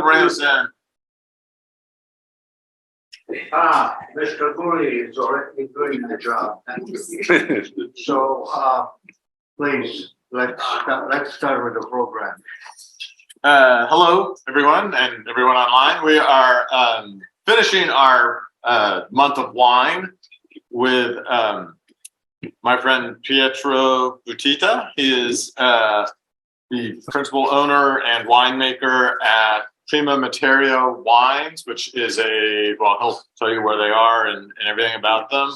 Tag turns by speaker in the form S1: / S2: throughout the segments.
S1: Ramsden.
S2: Mr. Gooley is already doing the job. So, please, let's start with the program.
S1: Hello, everyone, and everyone online. We are finishing our month of wine with my friend Pietro Butita. He is the principal owner and winemaker at Prima Materia Wines, which is he'll tell you where they are and everything about them.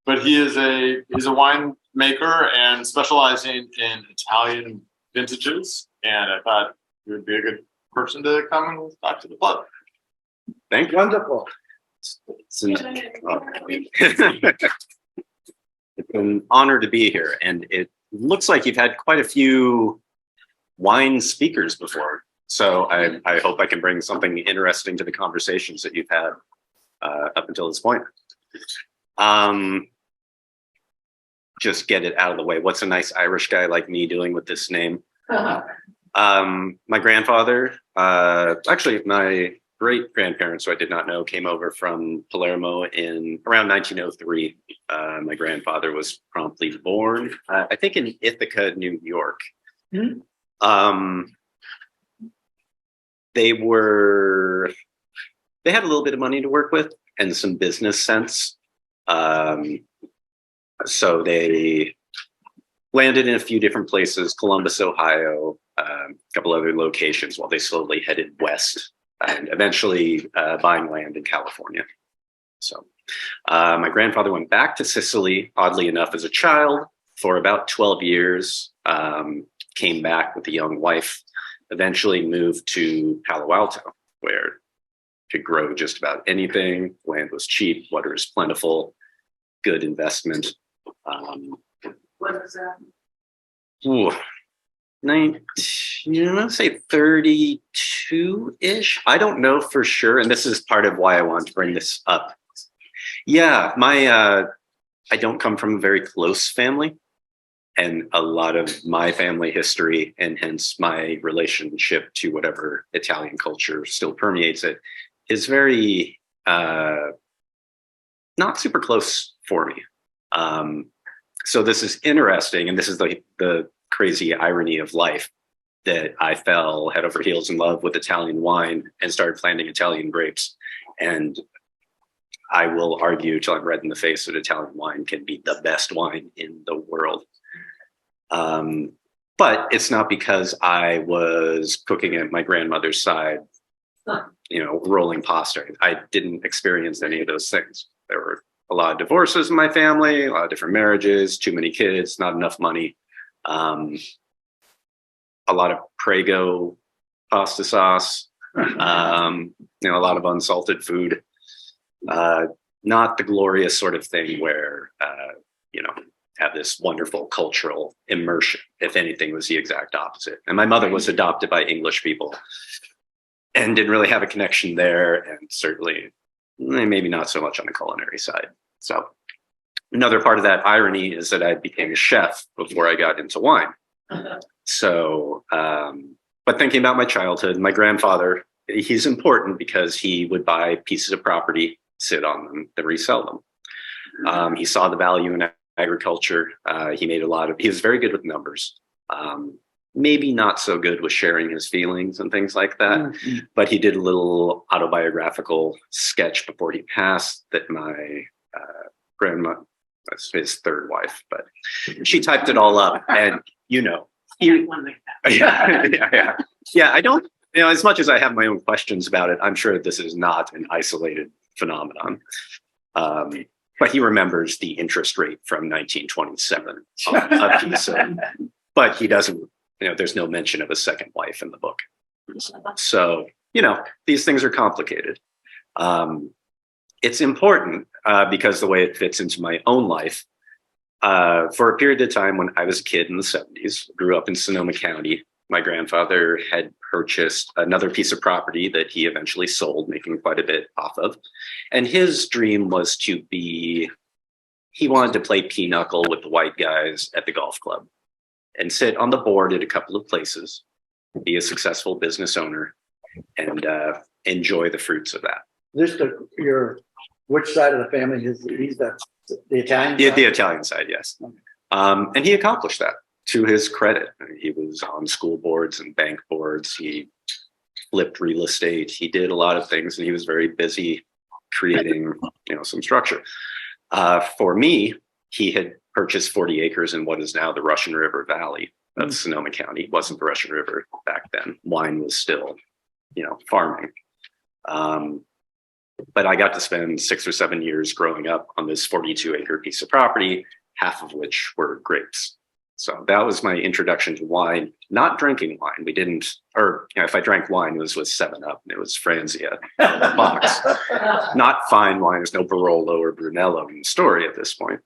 S1: But he's a winemaker and specializing in Italian vintages. And I thought he would be a good person to come and talk to the club.
S3: Thank you.
S2: Wonderful.
S3: It's an honor to be here. And it looks like you've had quite a few wine speakers before. So I hope I can bring something interesting to the conversations that you've had up until this point. Just get it out of the way. What's a nice Irish guy like me doing with this name? My grandfather, actually my great-grandparents, who I did not know, came over from Palermo in around 1903. My grandfather was promptly born, I think in Ithaca, New York. Mm-hmm. They had a little bit of money to work with and some business sense. So they landed in a few different places, Columbus, Ohio, a couple other locations while they slowly headed west and eventually buying land in California. So my grandfather went back to Sicily, oddly enough, as a child for about 12 years, came back with a young wife, eventually moved to Palo Alto, where could grow just about anything. Land was cheap, water is plentiful, good investment.
S4: What was that?
S3: Let's say 32-ish. I don't know for sure, and this is part of why I want to bring this up. Yeah, I don't come from a very close family, and a lot of my family history, and hence my relationship to whatever Italian culture still permeates it, is very not super close for me. So this is interesting, and this is the crazy irony of life, that I fell head over heels in love with Italian wine and started planting Italian grapes. And I will argue till I'm red in the face that Italian wine can be the best wine in the world. But it's not because I was cooking at my grandmother's side, rolling pasta. I didn't experience any of those things. There were a lot of divorces in my family, a lot of different marriages, too many kids, not enough money. A lot of Prego pasta sauce, a lot of unsalted food. Not the glorious sort of thing where, have this wonderful cultural immersion. If anything, it was the exact opposite. And my mother was adopted by English people and didn't really have a connection there. And certainly maybe not so much on the culinary side. So another part of that irony is that I became a chef before I got into wine. So, but thinking about my childhood, my grandfather, he's important because he would buy pieces of property, sit on them, then resell them. He saw the value in agriculture. He was very good with numbers. Maybe not so good with sharing his feelings and things like that. Mm-hmm. But he did a little autobiographical sketch before he passed that my grandma, that's his third wife, but she typed it all up. And, I don't, as much as I have my own questions about it, I'm sure this is not an isolated phenomenon. But he remembers the interest rate from 1927 on a piece of, but he doesn't, there's no mention of a second wife in the book. So, these things are complicated. It's important because the way it fits into my own life. For a period of time when I was a kid in the 70s, grew up in Sonoma County, my grandfather had purchased another piece of property that he eventually sold, making quite a bit off of. And his dream was he wanted to play pinochle with the white guys at the golf club and sit on the board at a couple of places, be a successful business owner, and enjoy the fruits of that.
S5: Which side of the family is he's the Italian
S3: Yeah,
S5: side?
S3: the Italian side, yes. And he accomplished that to his credit. He was on school boards and bank boards. He flipped real estate. He did a lot of things, and he was very busy creating, some structure. For me, he had purchased 40 acres in what is now the Russian River Valley of Sonoma County. It wasn't the Russian River back then. Wine was still, farming. But I got to spend 6 or 7 years growing up on this 42-acre piece of property, half of which were grapes. So that was my introduction to wine, not drinking wine. We didn't, or if I drank wine, it was with 7-Up, and it was Franzia box. Not fine wine. There's no Barolo or Brunello in the story at this point.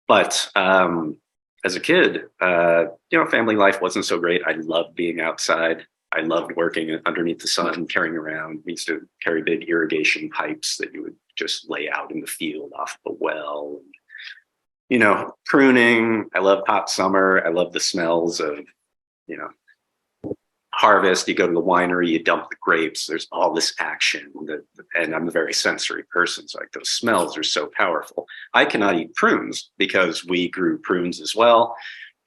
S3: But as a kid, family life wasn't so great. I loved being outside. I loved working underneath the sun, carrying around. We used to carry big irrigation pipes that you would just lay out in the field off the well. Pruning. I love hot summer. I love the smells of, harvest. You go to the winery, you dump the grapes. There's all this action. And I'm a very sensory person. So those smells are so powerful. I cannot eat prunes because we grew prunes as well.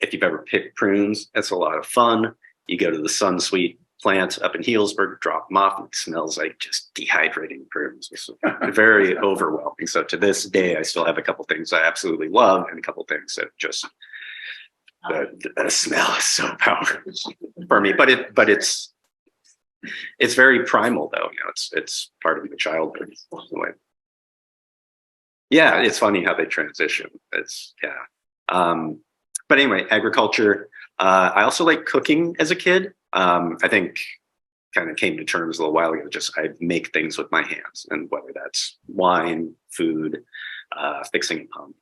S3: If you've ever picked prunes, that's a lot of fun. You go to the Sunsweet plant up in Healdsburg, drop them off, and it smells like just dehydrating prunes. It's very overwhelming. So to this day, I still have a couple things I absolutely love and a couple things that just the smell is so powerful for me. But it's very primal though. It's part of my childhood. Yeah, it's funny how they transition. But anyway, agriculture. I also like cooking as a kid. I think kind of came to terms a little while ago. Just I make things with my hands, and whether that's wine, food, fixing a pump.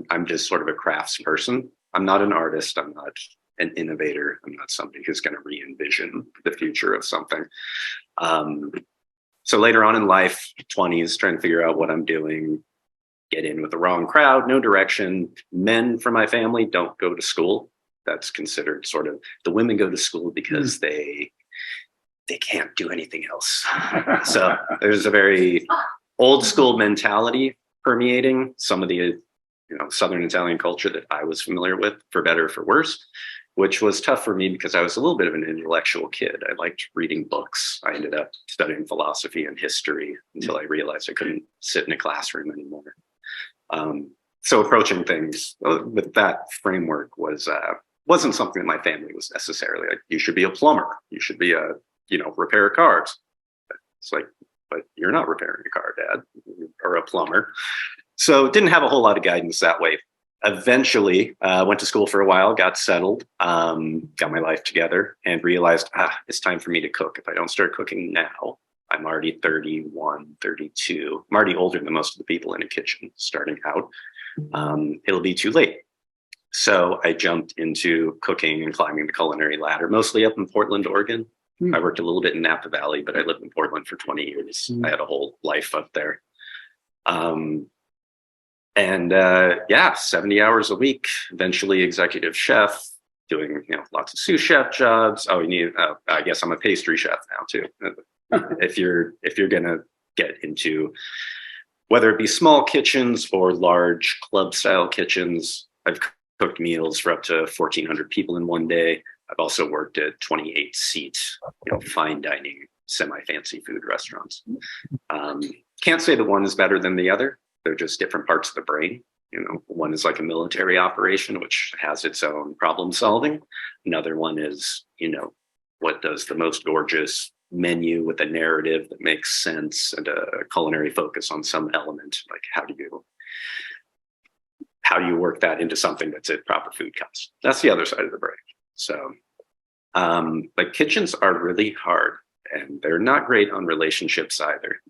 S3: I'm just sort of a crafts person. I'm not an artist. I'm not an innovator. I'm not somebody who's going to re-envision the future of something. So later on in life, 20s, trying to figure out what I'm doing. Get in with the wrong crowd, no direction. Men from my family don't go to school. That's considered sort of, the women go to school because they can't do anything else. So there's a very old school mentality permeating some of the Southern Italian culture that I was familiar with, for better or for worse, which was tough for me because I was a little bit of an intellectual kid. I liked reading books. I ended up studying philosophy and history until I realized I couldn't sit in a classroom anymore. So approaching things with that framework wasn't something that my family was necessarily like. You should be a plumber. You should be repair cars. It's like, but you're not repairing a car, Dad, or a plumber. So didn't have a whole lot of guidance that way. Eventually went to school for a while, got settled, got my life together, and realized it's time for me to cook. If I don't start cooking now, I'm already 31, 32. I'm already older than most of the people in a kitchen starting out. It'll be too late. So I jumped into cooking and climbing the culinary ladder, mostly up in Portland, Oregon. I worked a little bit in Napa Valley, but I lived in Portland for 20 years. I had a whole life up there. 70 hours a week, eventually executive chef, doing lots of sous chef jobs. I guess I'm a pastry chef now too. If you're gonna get into whether it be small kitchens or large club style kitchens, I've cooked meals for up to 1,400 people in one day. I've also worked at 28 seat, fine dining, semi-fancy food restaurants. Can't say that one is better than the other. They're just different parts of the brain. One is like a military operation, which has its own problem solving. Another one is, what does the most gorgeous menu with a narrative that makes sense and a culinary focus on some element. Like how do you work that into something that's at proper food cost? That's the other side of the brain. So, but kitchens are really hard, and they're not great on relationships either.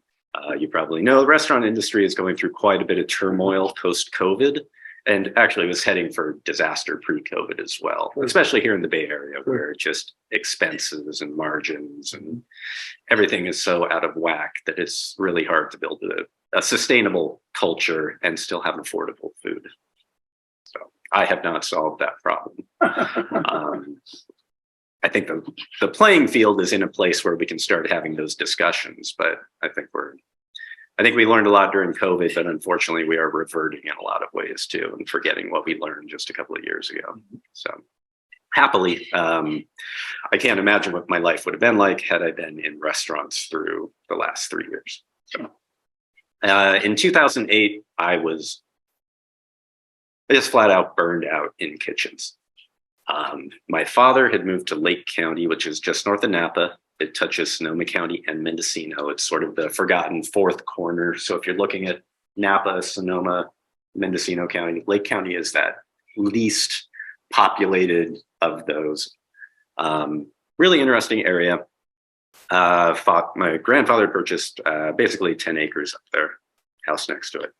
S3: You probably know the restaurant industry is going through quite a bit of turmoil post-COVID, and actually was heading for disaster pre-COVID as well, especially here in the Bay Area, where just expenses and margins and everything is so out of whack that it's really hard to build a sustainable culture and still have affordable food. So I have not solved that problem. I think the playing field is in a place where we can start having those discussions. But I think we learned a lot during COVID, but unfortunately we are reverting in a lot of ways too and forgetting what we learned just a couple of years ago. So happily, I can't imagine what my life would have been like had I been in restaurants through the last 3 years. So, in 2008, I just flat out burned out in kitchens. My father had moved to Lake County, which is just north of Napa. It touches Sonoma County and Mendocino. It's sort of the forgotten fourth corner. So if you're looking at Napa, Sonoma, Mendocino County, Lake County is that least populated of those. Really interesting area. My grandfather purchased basically 10 acres up there, house next to it.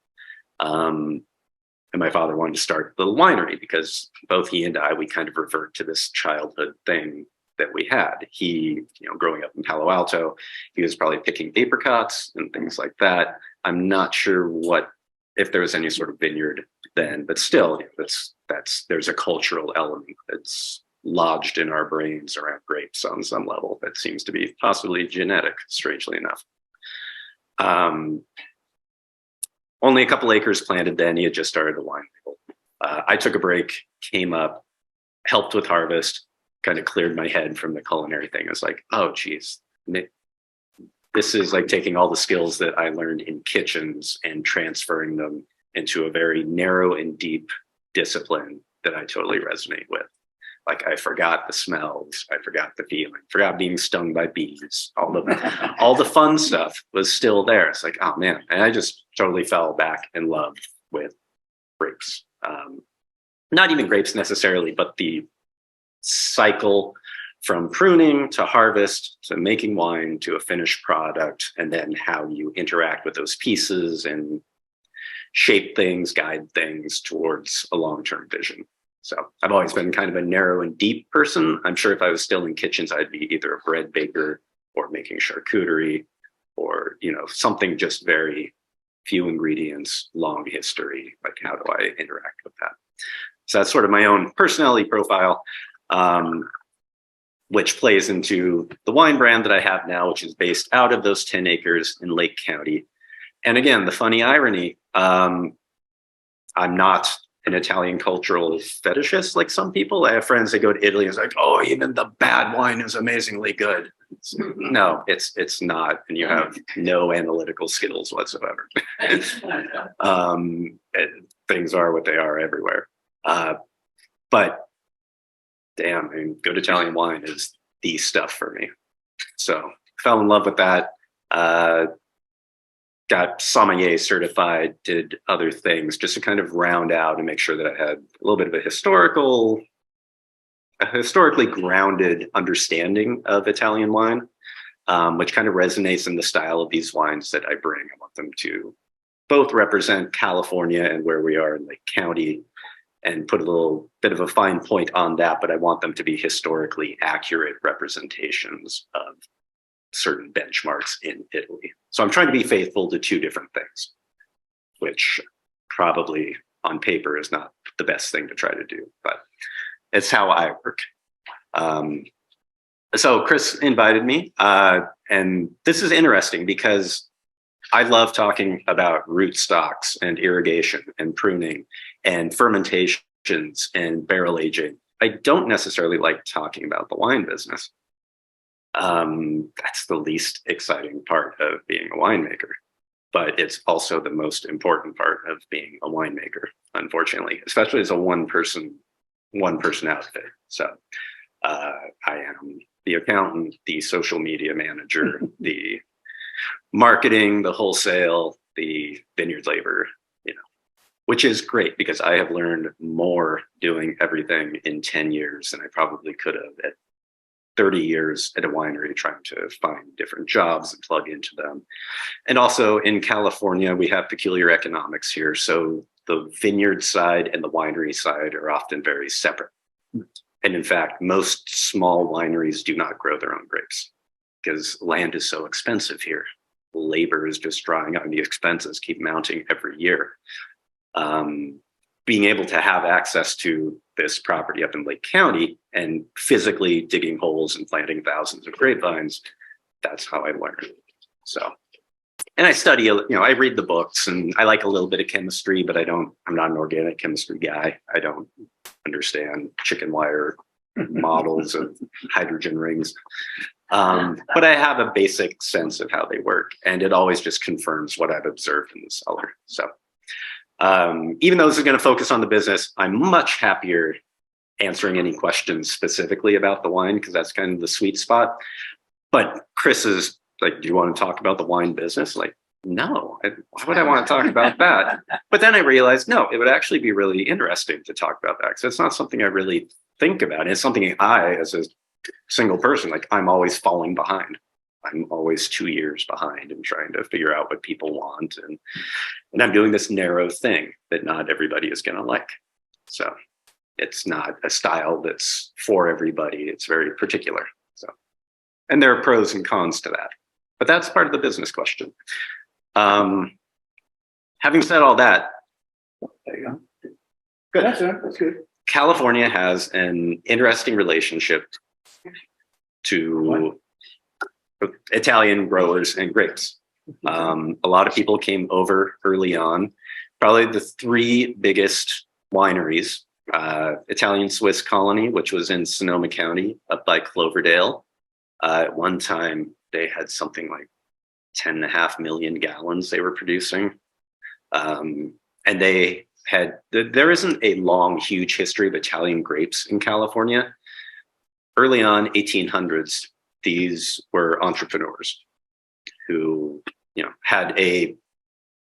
S3: And my father wanted to start a little winery because both he and we kind of revert to this childhood thing that we had. He, growing up in Palo Alto, he was probably picking apricots and things like that. I'm not sure if there was any sort of vineyard then, but still, there's a cultural element that's lodged in our brains around grapes on some level that seems to be possibly genetic, strangely enough. Only a couple acres planted then. He had just started the wine label. I took a break, came up, helped with harvest, kind of cleared my head from the culinary thing. I was like, oh, geez, this is like taking all the skills that I learned in kitchens and transferring them into a very narrow and deep discipline that I totally resonate with. Like I forgot the smells, I forgot the feeling, forgot being stung by bees. All the fun stuff was still there. It's like, oh man, and I just totally fell back in love with grapes. Not even grapes necessarily, but the cycle from pruning to harvest to making wine to a finished product, and then how you interact with those pieces and shape things, guide things towards a long-term vision. So I've always been kind of a narrow and deep person. I'm sure if I was still in kitchens, I'd be either a bread baker or making charcuterie or, something just very few ingredients, long history. Like, how do I interact with that? So that's sort of my own personality profile, which plays into the wine brand that I have now, which is based out of those 10 acres in Lake County. And again, the funny irony, I'm not an Italian cultural fetishist like some people. I have friends that go to Italy and it's like, oh, even the bad wine is amazingly good. No, it's not. And you have no analytical skills whatsoever. Things are what they are everywhere. But damn, good Italian wine is the stuff for me. So fell in love with that. Got sommelier certified, did other things just to kind of round out and make sure that I had a little bit of a historically grounded understanding of Italian wine, which kind of resonates in the style of these wines that I bring. I want them to both represent California and where we are in Lake County and put a little bit of a fine point on that, but I want them to be historically accurate representations of certain benchmarks in Italy. So I'm trying to be faithful to two different things, which probably on paper is not the best thing to try to do, but it's how I work. So Chris invited me, and this is interesting because I love talking about rootstocks and irrigation and pruning and fermentations and barrel aging. I don't necessarily like talking about the wine business. That's the least exciting part of being a winemaker, but it's also the most important part of being a winemaker, unfortunately, especially as a one person outfit. So I am the accountant, the social media manager, the marketing, the wholesale, the vineyard labor, which is great because I have learned more doing everything in 10 years than I probably could have at 30 years at a winery, trying to find different jobs and plug into them. And also in California, we have peculiar economics here. So the vineyard side and the winery side are often very separate. And in fact, most small wineries do not grow their own grapes because land is so expensive here. Labor is just drawing out, and the expenses keep mounting every year. Being able to have access to this property up in Lake County and physically digging holes and planting thousands of grapevines. That's how I learned. So, and I study, I read the books, and I like a little bit of chemistry, but I'm not an organic chemistry guy. I don't understand chicken wire models of hydrogen rings. But I have a basic sense of how they work, and it always just confirms what I've observed in the cellar. So even though this is going to focus on the business, I'm much happier answering any questions specifically about the wine, because that's kind of the sweet spot. But Chris is like, do you want to talk about the wine business? Like, no, why would I want to talk about that? But then I realized, no, it would actually be really interesting to talk about that, because it's not something I really think about. It's something I, as a single person, like, I'm always falling behind. I'm always 2 years behind and trying to figure out what people want. And I'm doing this narrow thing that not everybody is going to like. So it's not a style that's for everybody. It's very particular. So, and there are pros and cons to that, but that's part of the business question. Having said all that,
S5: There you go.
S3: good.
S5: That's good.
S3: California has an interesting relationship to Italian growers and grapes. A lot of people came over early on. Probably the three biggest wineries, Italian Swiss Colony, which was in Sonoma County up by Cloverdale. At one time, they had something like 10.5 million gallons they were producing. And they had, there isn't a long, huge history of Italian grapes in California. Early on, 1800s, these were entrepreneurs who, had a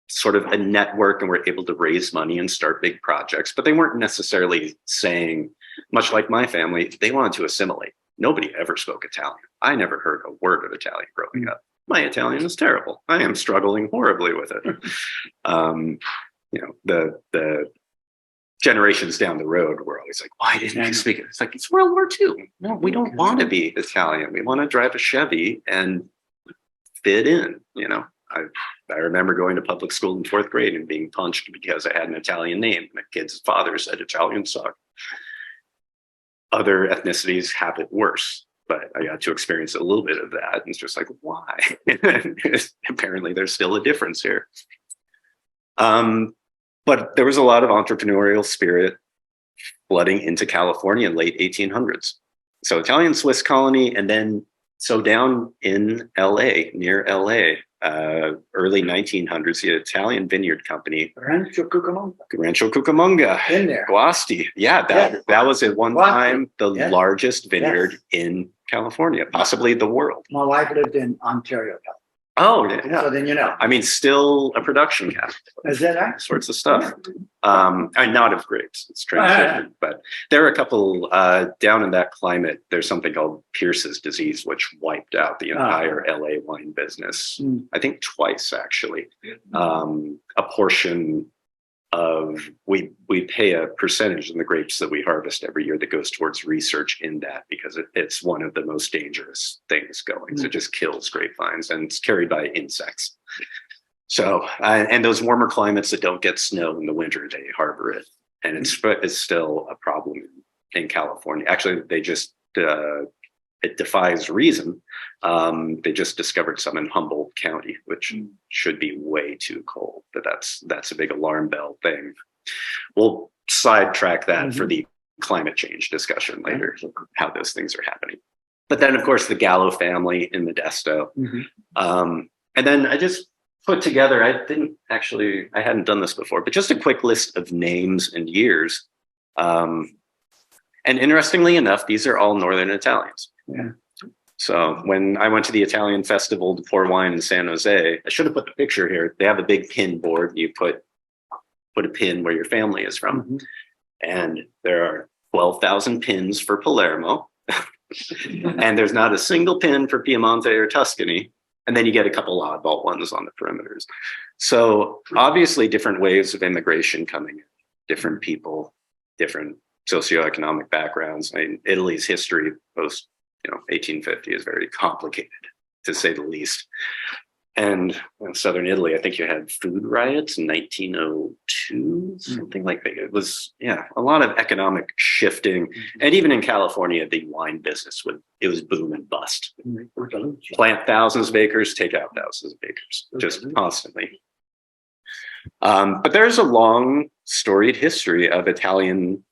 S3: sort of a network and were able to raise money and start big projects, but they weren't necessarily saying, much like my family, they wanted to assimilate. Nobody ever spoke Italian. I never heard a word of Italian growing up. My Italian is terrible. I am struggling horribly with it. The generations down the road were always like, why didn't you speak it? It's like, it's World War II. No, we don't want to be Italian. We want to drive a Chevy and fit in. I remember going to public school in 4th grade and being punched because I had an Italian name. My kid's father said Italian sucked. Other ethnicities have it worse, but I got to experience a little bit of that. And it's just like, why? Apparently there's still a difference here. But there was a lot of entrepreneurial spirit flooding into California in late 1800s. So Italian Swiss Colony, and then so down in LA, near LA, early 1900s, the Italian Vineyard Company.
S5: Rancho
S3: Cucamonga.
S5: in there.
S3: Guasti. Yeah, that was at one time the largest vineyard in California, possibly the world.
S5: My wife lived in Ontario.
S3: Oh, yeah.
S5: So then
S3: I mean, still a production capital.
S5: Is that right?
S3: Sorts of stuff. Not of grapes, it's transition, but there are a couple down in that climate. There's something called Pierce's disease, which wiped out the entire LA wine business. I think twice, actually. A portion of we pay a percentage in the grapes that we harvest every year that goes towards research in that, because it's one of the most dangerous things going. So it just kills grapevines, and it's carried by insects. So, and those warmer climates that don't get snow in the winter, they harbor it. And it's still a problem in California. Actually, they just, it defies reason. They just discovered some in Humboldt County, which should be way too cold, but that's a big alarm bell thing. We'll sidetrack that for the climate change discussion later, how those things are happening. But then, of course, the Gallo family in Modesto. And then I just put together, I hadn't done this before, but just a quick list of names and years. And interestingly enough, these are all Northern Italians.
S5: Yeah.
S3: So when I went to the Italian festival to pour wine in San Jose, I should have put the picture here. They have a big pin board. You put a pin where your family is from. And there are 12,000 pins for Palermo. And there's not a single pin for Piemonte or Tuscany. And then you get a couple oddball ones on the perimeters. So obviously different waves of immigration coming in, different people, different socioeconomic backgrounds. I mean, Italy's history post 1850 is very complicated, to say the least. And in southern Italy, I think you had food riots in 1902, something like that. It was, yeah, a lot of economic shifting. And even in California, the wine business it was boom and bust. Plant thousands of acres, take out thousands of acres, just constantly. But there's a long, storied history of Italian.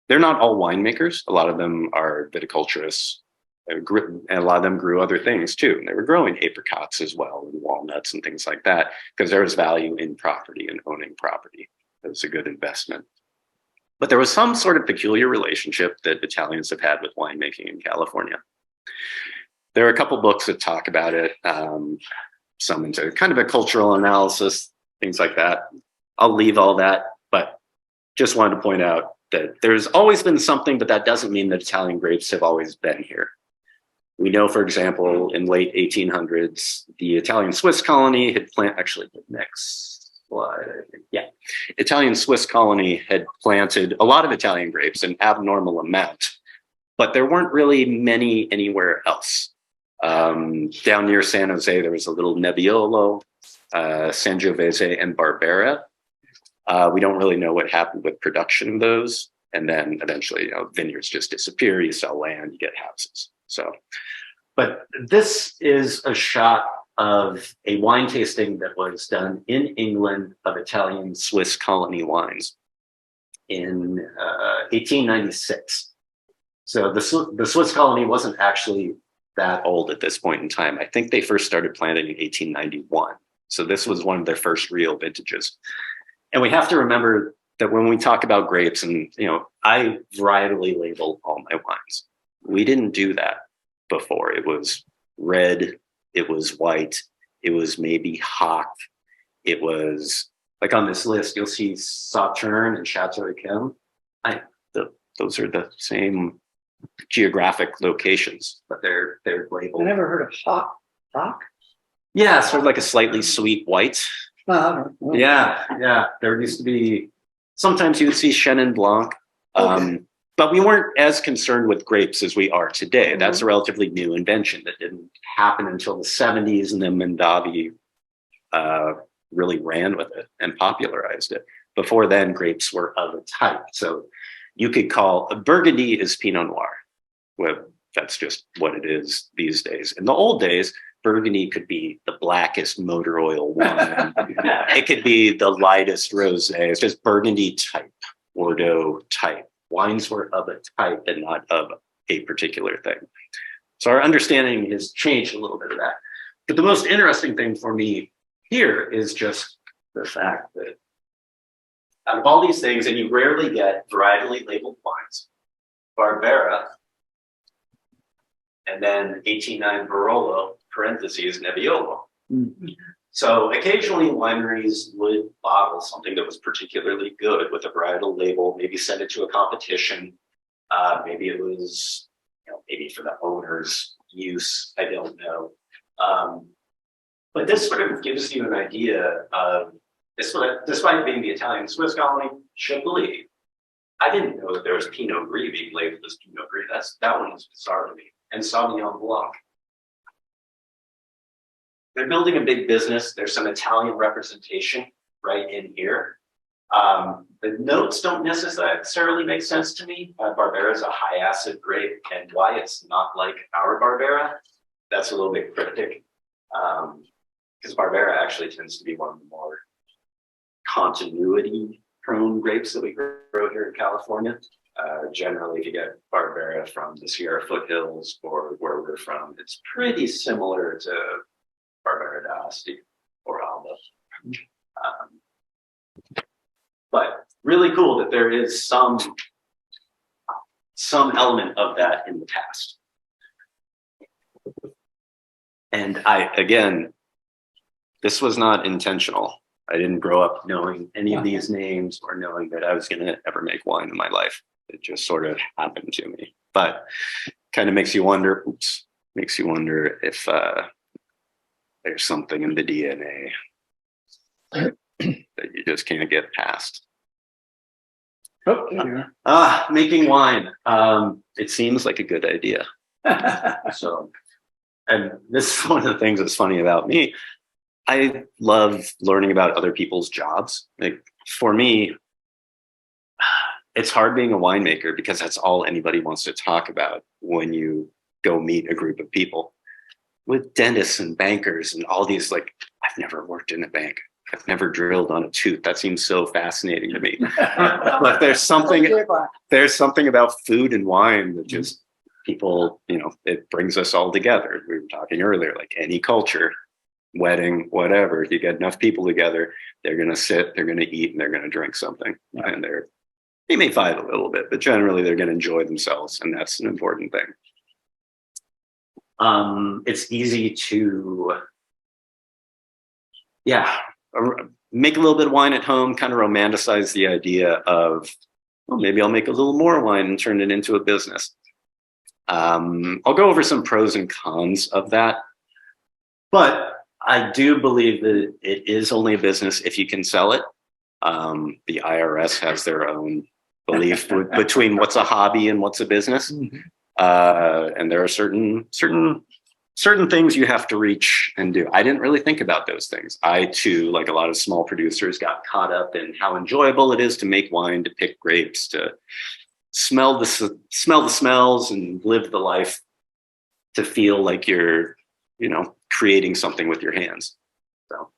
S3: They're not all winemakers. A lot of them are viticulturists. And a lot of them grew other things too. They were growing apricots as well and walnuts and things like that because there was value in property and owning property. It was a good investment. But there was some sort of peculiar relationship that Italians have had with winemaking in California. There are a couple books that talk about it, some into kind of a cultural analysis, things like that. I'll leave all that, but just wanted to point out that there's always been something, but that doesn't mean that Italian grapes have always been here. We know, for example, in late 1800s, the Italian Swiss colony had actually the next slide, I think. Yeah. Italian Swiss colony had planted a lot of Italian grapes, an abnormal amount, but there weren't really many anywhere else. Down near San Jose, there was a little Nebbiolo, Sangiovese, and Barbera. We don't really know what happened with production of those. And then eventually, vineyards just disappear. You sell land, you get houses. So, but this is a shot of a wine tasting that was done in England of Italian Swiss colony wines in 1896. So the Swiss colony wasn't actually that old at this point in time. I think they first started planting in 1891. So this was one of their first real vintages. And we have to remember that when we talk about grapes, and I varietally label all my wines. We didn't do that before. It was red, it was white, it was maybe hock. It was like on this list, you'll see Sauternes and Chateau Yquem. Those are the same geographic locations, but they're labeled.
S5: I never heard of hock.
S3: Yeah, sort of like a slightly sweet white. Yeah. There used to be, sometimes you would see Chenin Blanc, but we weren't as concerned with grapes as we are today. That's a relatively new invention that didn't happen until the 70s, and then Mondavi really ran with it and popularized it. Before then, grapes were of a type. So you could call a Burgundy is Pinot Noir. Well, that's just what it is these days. In the old days, Burgundy could be the blackest motor oil wine. It could be the lightest rosé. It's just Burgundy type, Bordeaux type. Wines were of a type and not of a particular thing. So our understanding has changed a little bit of that. But the most interesting thing for me here is just the fact that out of all these things, and you rarely get varietally labeled wines, Barbera, and then 1809 Barolo, parentheses, Nebbiolo. Mm-hmm. So occasionally wineries would bottle something that was particularly good with a varietal label, maybe send it to a competition. Maybe it was, maybe for the owner's use, I don't know. But this sort of gives you an idea of, despite being the Italian Swiss colony, Chablis. I didn't know that there was Pinot Gris being labeled as Pinot Gris. That one was bizarre to me. And Sauvignon Blanc. They're building a big business. There's some Italian representation right in here. The notes don't necessarily make sense to me. Barbera is a high acid grape, and why it's not like our Barbera, that's a little bit cryptic. Because Barbera actually tends to be one of the more continuity prone grapes that we grow here in California. Generally, if you get Barbera from the Sierra foothills or where we're from, it's pretty similar to Barbera d'Asti or Alba. But really cool that there is some element of that in the past. And again, this was not intentional. I didn't grow up knowing any of these names or knowing that I was going to ever make wine in my life. It just sort of happened to me. But kind of makes you wonder if there's something in the DNA that you just can't get past. Making wine. It seems like a good idea. So And this is one of the things that's funny about me. I love learning about other people's jobs. Like for me, it's hard being a winemaker because that's all anybody wants to talk about when you go meet a group of people. With dentists and bankers and all these, like, I've never worked in a bank. I've never drilled on a tooth. That seems so fascinating to me. But there's something about food and wine that just people, it brings us all together. We were talking earlier, like any culture, wedding, whatever, you get enough people together, they're going to sit, they're going to eat, and they're going to drink something. And they may fight a little bit, but generally they're going to enjoy themselves. And that's an important thing. It's easy to, make a little bit of wine at home, kind of romanticize the idea of, well, maybe I'll make a little more wine and turn it into a business. I'll go over some pros and cons of that. But I do believe that it is only a business if you can sell it. The IRS has their own belief between what's a hobby and what's a business. And there are certain things you have to reach and do. I didn't really think about those things. I too, like a lot of small producers, got caught up in how enjoyable it is to make wine, to pick grapes, to smell the smells and live the life, to feel like you're, creating something with your hands. So,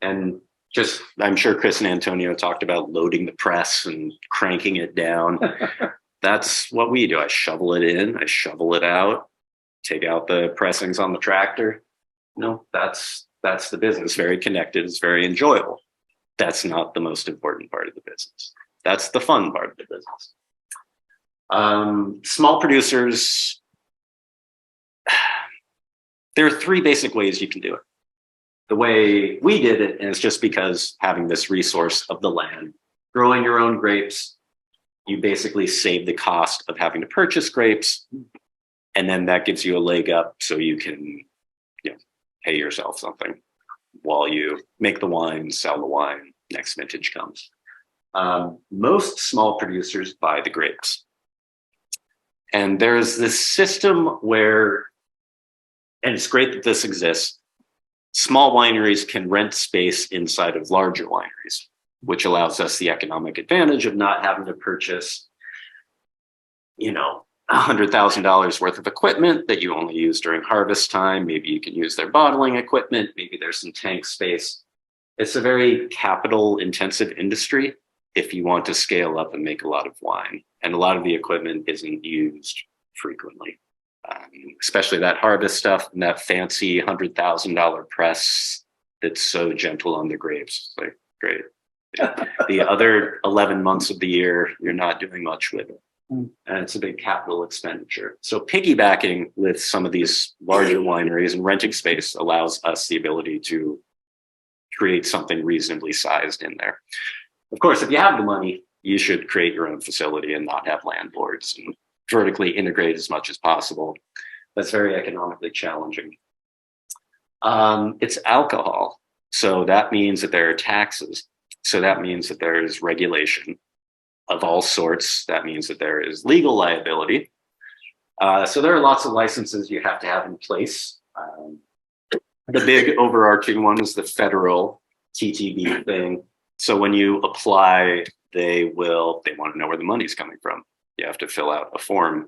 S3: and just, I'm sure Chris and Antonio talked about loading the press and cranking it down. That's what we do. I shovel it in, I shovel it out, take out the pressings on the tractor. That's the business. Very connected. It's very enjoyable. That's not the most important part of the business. That's the fun part of the business. Small producers, there are three basic ways you can do it. The way we did it, and it's just because having this resource of the land, growing your own grapes, you basically save the cost of having to purchase grapes. And then that gives you a leg up so you can pay yourself something while you make the wine, sell the wine, next vintage comes. Most small producers buy the grapes. And there's this system where, and it's great that this exists, small wineries can rent space inside of larger wineries, which allows us the economic advantage of not having to purchase, $100,000 worth of equipment that you only use during harvest time. Maybe you can use their bottling equipment. Maybe there's some tank space. It's a very capital intensive industry if you want to scale up and make a lot of wine. And a lot of the equipment isn't used frequently, especially that harvest stuff and that fancy $100,000 press that's so gentle on the grapes. It's like, great. The other 11 months of the year, you're not doing much with it. And it's a big capital expenditure. So piggybacking with some of these larger wineries and renting space allows us the ability to create something reasonably sized in there. Of course, if you have the money, you should create your own facility and not have landlords and vertically integrate as much as possible. That's very economically challenging. It's alcohol. So that means that there are taxes. So that means that there is regulation of all sorts. That means that there is legal liability. So there are lots of licenses you have to have in place. The big overarching one is the federal TTB thing. So when you apply, they want to know where the money's coming from. You have to fill out a form.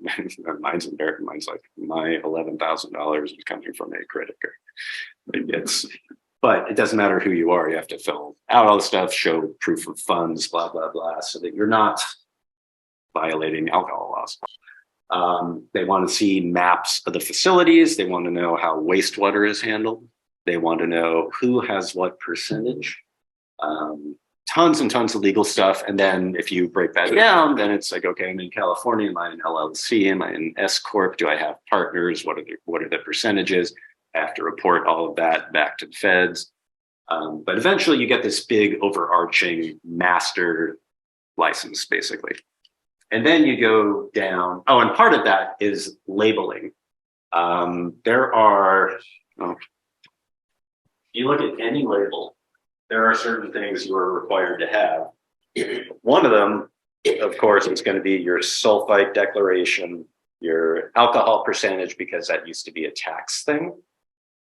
S3: Mine's embarrassing. Mine's like, my $11,000 is coming from a credit card. But it doesn't matter who you are. You have to fill out all the stuff, show proof of funds, blah, blah, blah, so that you're not violating alcohol laws. They want to see maps of the facilities. They want to know how wastewater is handled. They want to know who has what percentage. Tons and tons of legal stuff. And then if you break that down, then it's like, okay, I'm in California. Am I an LLC? Am I an S Corp? Do I have partners? What are the percentages? I have to report all of that back to the feds. But eventually you get this big overarching master license, basically. And then you go down. Oh, and part of that is labeling. You look at any label, there are certain things you are required to have. One of them, of course, is going to be your sulfite declaration, your alcohol percentage, because that used to be a tax thing.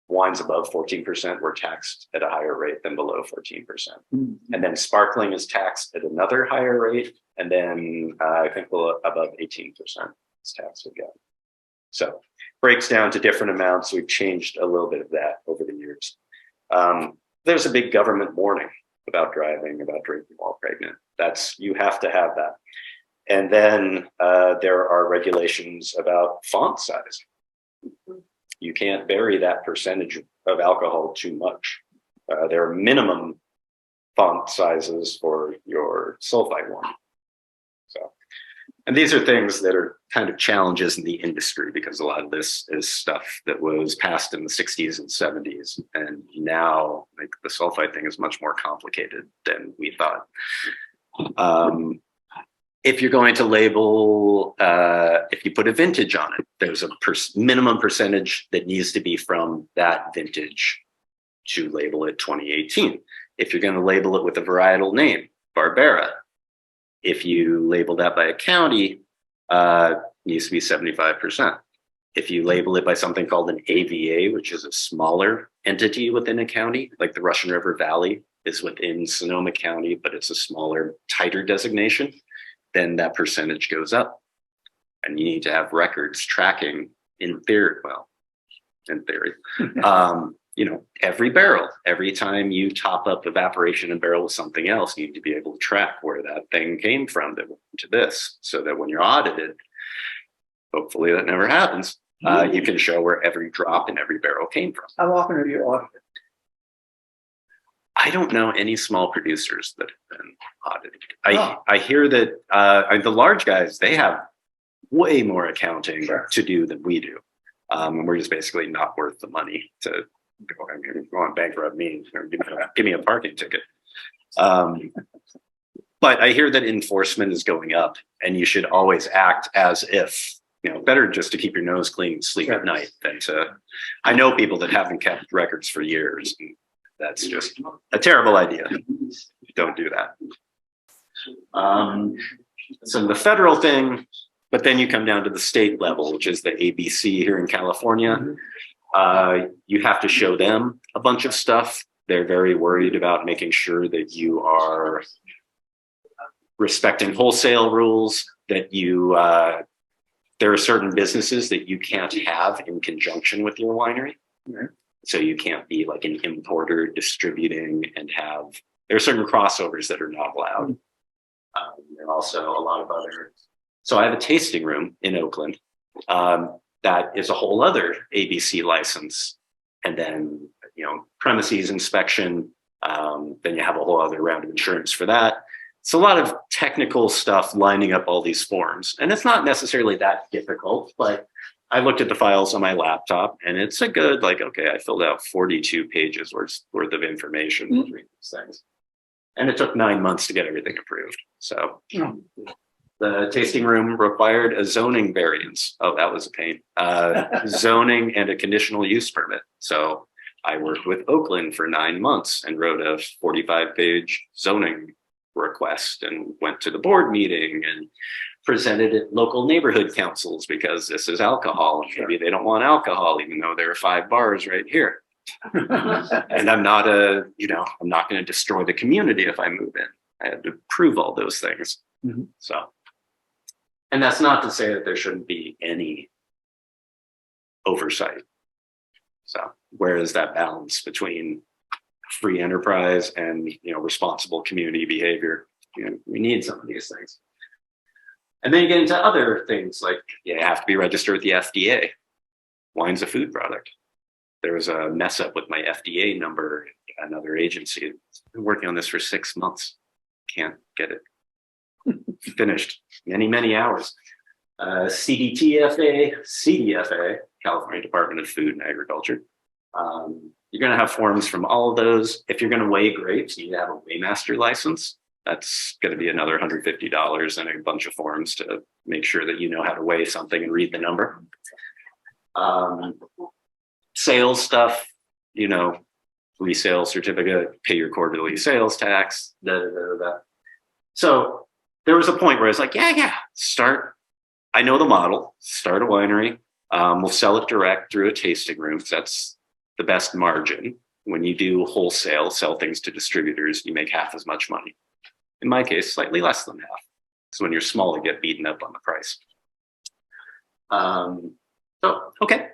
S3: Wines above 14% were taxed at a higher rate than below 14%. And then sparkling is taxed at another higher rate. And then I think above 18% is taxed again. So breaks down to different amounts. We've changed a little bit of that over the years. There's a big government warning about driving, about drinking while pregnant. You have to have that. And then there are regulations about font size. You can't vary that percentage of alcohol too much. There are minimum font sizes for your sulfite wine. So, and these are things that are kind of challenges in the industry, because a lot of this is stuff that was passed in the 60s and 70s. And now, like, the sulfite thing is much more complicated than we thought. If you're going to label, if you put a vintage on it, there's a minimum percentage that needs to be from that vintage to label it 2018. If you're going to label it with a varietal name, Barbera, if you label that by a county, it needs to be 75%. If you label it by something called an AVA, which is a smaller entity within a county, like the Russian River Valley is within Sonoma County, but it's a smaller, tighter designation, then that percentage goes up. And you need to have records tracking in theory, you know, every barrel, every time you top up evaporation and barrel with something else, you need to be able to track where that thing came from to this, so that when you're audited, hopefully that never happens, you can show where every drop in every barrel came from.
S5: How often are you audited?
S3: I don't know any small producers that have been audited. I hear that the large guys, they have way more accounting to do than we do. And we're just basically not worth the money to go on bankrupt me or give me a parking ticket. But I hear that enforcement is going up, and you should always act as if, you know, better just to keep your nose clean and sleep at night than to. I know people that haven't kept records for years. And that's just a terrible idea. Don't do that. So the federal thing, but then you come down to the state level, which is the ABC here in California. You have to show them a bunch of stuff. They're very worried about making sure that you are respecting wholesale rules, that you, there are certain businesses that you can't have in conjunction with your winery. Right. So you can't be like an importer distributing and there are certain crossovers that are not allowed. There are also a lot of other. So I have a tasting room in Oakland that is a whole other ABC license. And then, you know, premises inspection, then you have a whole other round of insurance for that. It's a lot of technical stuff lining up all these forms. And it's not necessarily that difficult, but I looked at the files on my laptop, and it's a good, like, okay, I filled out 42 pages worth of information with these things. And it took 9 months to get everything approved. So the tasting room required a zoning variance. Oh, that was a pain. Zoning and a conditional use permit. So I worked with Oakland for 9 months and wrote a 45-page zoning request and went to the board meeting and presented at local neighborhood councils, because this is alcohol and maybe they don't want alcohol, even though there are 5 bars right here. And I'm not I'm not going to destroy the community if I move in. I had to prove all those things. So, and that's not to say that there shouldn't be any oversight. So where is that balance between free enterprise and, you know, responsible community behavior? You know, we need some of these things. And then you get into other things like you have to be registered with the FDA. Wine's a food product. There was a mess up with my FDA number, another agency. I've been working on this for 6 months. Can't get it finished. Many hours. CDFA, California Department of Food and Agriculture. You're going to have forms from all of those. If you're going to weigh grapes, you need to have a weighmaster license. That's going to be another $150 and a bunch of forms to make sure that you know how to weigh something and read the number. Sales stuff, you know, resale certificate, pay your quarterly sales tax, So there was a point where I was like, start. I know the model, start a winery. We'll sell it direct through a tasting room. That's the best margin. When you do wholesale, sell things to distributors, you make half as much money. In my case, slightly less than half. So when you're small, you get beaten up on the price. So, okay,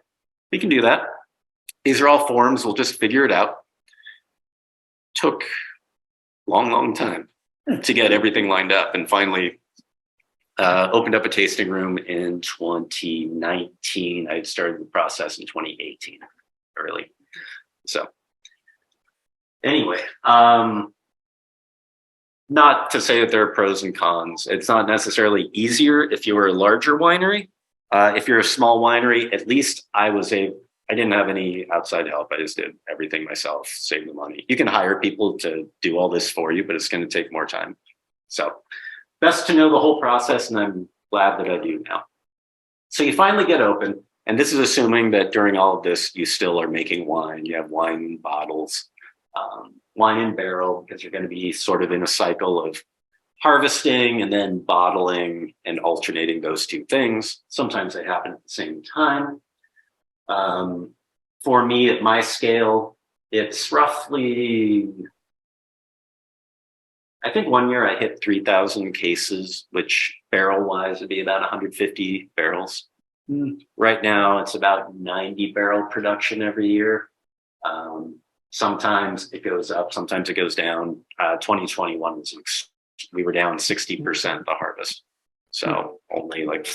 S3: we can do that. These are all forms. We'll just figure it out. Took a long time to get everything lined up, and finally opened up a tasting room in 2019. I had started the process in 2018, early. So anyway, not to say that there are pros and cons. It's not necessarily easier if you were a larger winery. If you're a small winery, at least I didn't have any outside help. I just did everything myself, save the money. You can hire people to do all this for you, but it's going to take more time. So best to know the whole process, and I'm glad that I do now. So you finally get open, and this is assuming that during all of this, you still are making wine. You have wine bottles, wine in barrel, because you're going to be sort of in a cycle of harvesting and then bottling and alternating those two things. Sometimes they happen at the same time. For me, at my scale, it's roughly, I think one year I hit 3,000 cases, which barrel-wise would be about 150 barrels. Right now, it's about 90 barrel production every year. Sometimes it goes up, sometimes it goes down. 2021 we were down 60% the harvest. So only like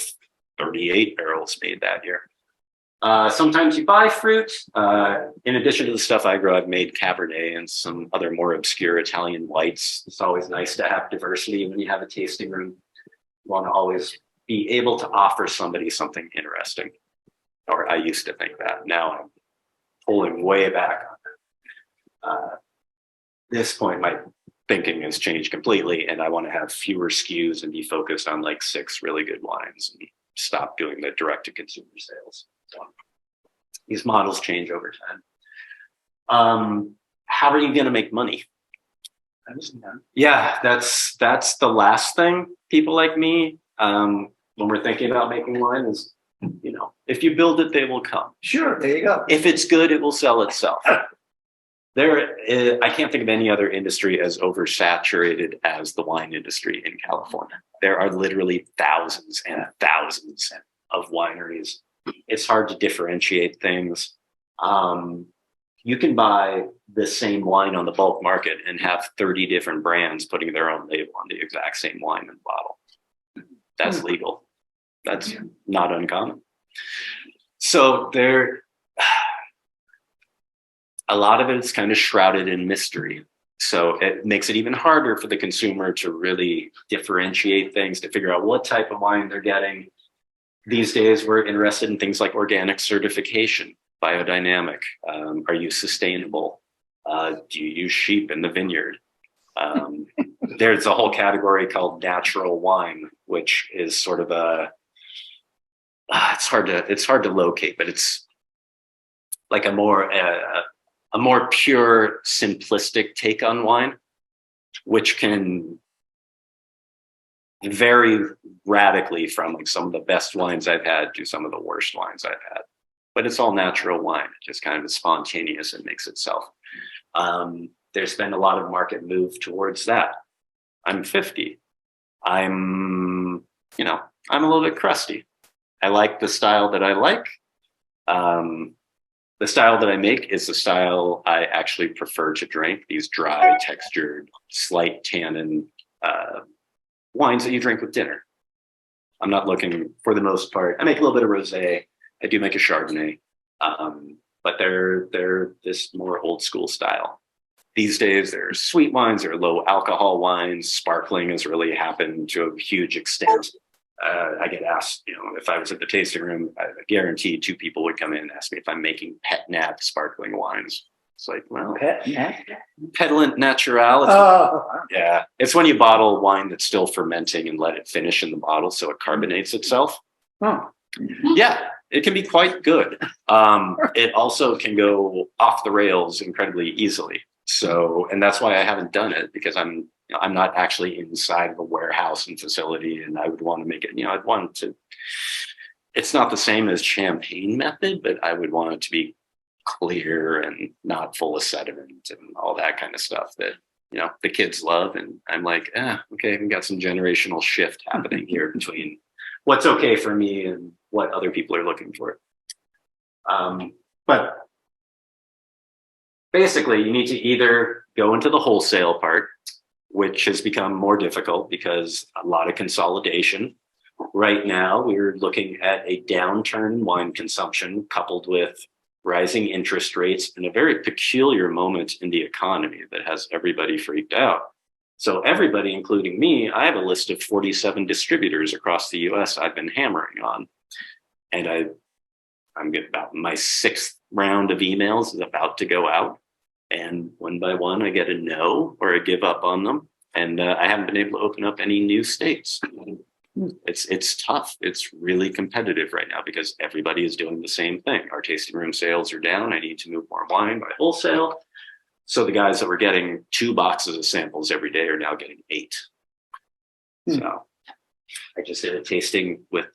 S3: 38 barrels made that year. Sometimes you buy fruit. In addition to the stuff I grow, I've made Cabernet and some other more obscure Italian whites. It's always nice to have diversity when you have a tasting room. You want to always be able to offer somebody something interesting. Or I used to think that. Now I'm pulling way back on it. This point, my thinking has changed completely, and I want to have fewer SKUs and be focused on like 6 really good wines and stop doing the direct-to-consumer sales. So these models change over time. How are you going to make money? Yeah, that's the last thing people like me, when we're thinking about making wine, is, you know, if you build it, they will come.
S5: Sure, there you go.
S3: If it's good, it will sell itself. I can't think of any other industry as oversaturated as the wine industry in California. There are literally thousands and thousands of wineries. It's hard to differentiate things. You can buy the same wine on the bulk market and have 30 different brands putting their own label on the exact same wine in the bottle. That's legal. That's not uncommon. So a lot of it is kind of shrouded in mystery. So it makes it even harder for the consumer to really differentiate things, to figure out what type of wine they're getting. These days, we're interested in things like organic certification, biodynamic. Are you sustainable? Do you use sheep in the vineyard? There's a whole category called natural wine, which is sort of it's hard to locate, but it's like a more pure, simplistic take on wine, which can vary radically from like some of the best wines I've had to some of the worst wines I've had. But it's all natural wine. It just kind of spontaneous and makes itself. There's been a lot of market move towards that. I'm 50. I'm a little bit crusty. I like the style that I like. The style that I make is the style I actually prefer to drink. These dry, textured, slight tannin wines that you drink with dinner. I'm not looking, for the most part. I make a little bit of rosé. I do make a Chardonnay, but they're this more old school style. These days, there's sweet wines, there are low alcohol wines. Sparkling has really happened to a huge extent. I get asked, if I was at the tasting room, I guarantee 2 people would come in and ask me if I'm making Pet Nat sparkling wines. It's like, well, Petulant Natural. Yeah, it's when you bottle wine that's still fermenting and let it finish in the bottle so it carbonates itself.
S5: Oh.
S3: Yeah, it can be quite good. It also can go off the rails incredibly easily. So, and that's why I haven't done it, because I'm not actually inside of a warehouse and facility, and I would want to make it, I'd want to, it's not the same as champagne method, but I would want it to be clear and not full of sediment and all that kind of stuff that, the kids love. And I'm like, okay, we've got some generational shift happening here between what's okay for me and what other people are looking for. But basically, you need to either go into the wholesale part, which has become more difficult because a lot of consolidation. Right now, we're looking at a downturn in wine consumption coupled with rising interest rates and a very peculiar moment in the economy that has everybody freaked out. So everybody, including me, I have a list of 47 distributors across the US I've been hammering on. And I'm getting about my 6th round of emails is about to go out. And one by one, I get a no or a give up on them. And I haven't been able to open up any new states. It's tough. It's really competitive right now because everybody is doing the same thing. Our tasting room sales are down. I need to move more wine by wholesale. So the guys that were getting 2 boxes of samples every day are now getting 8. So I just did a tasting with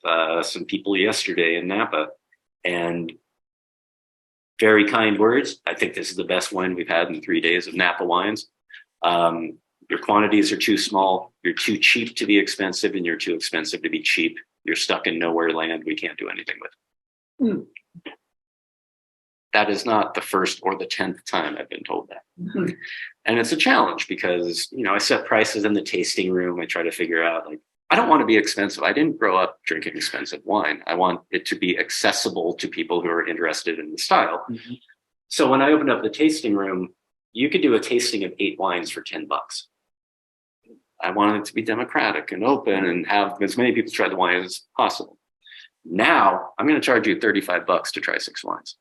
S3: some people yesterday in Napa, and very kind words. I think this is the best wine we've had in 3 days of Napa wines. Your quantities are too small. You're too cheap to be expensive, and you're too expensive to be cheap. You're stuck in nowhere land. We can't do anything with. That is not the 1st or the 10th time I've been told that. And it's a challenge because, I set prices in the tasting room. I try to figure out, I don't want to be expensive. I didn't grow up drinking expensive wine. I want it to be accessible to people who are interested in the style. So when I opened up the tasting room, you could do a tasting of 8 wines for $10. I wanted it to be democratic and open and have as many people try the wine as possible. Now I'm going to charge you $35 to try 6 wines.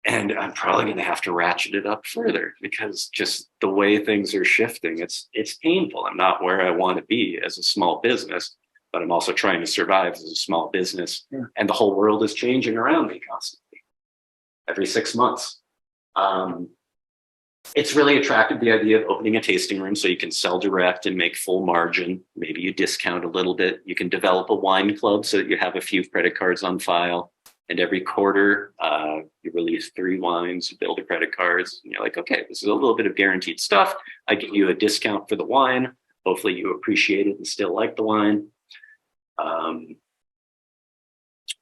S3: And I'm probably going to have to ratchet it up further because just the way things are shifting, it's painful. I'm not where I want to be as a small business, but I'm also trying to survive as a small business. Yeah. And the whole world is changing around me constantly, every 6 months. It's really attractive, the idea of opening a tasting room so you can sell direct and make full margin. Maybe you discount a little bit. You can develop a wine club so that you have a few credit cards on file. And every quarter, you release 3 wines, you build a credit cards, and you're like, okay, this is a little bit of guaranteed stuff. I give you a discount for the wine. Hopefully you appreciate it and still like the wine.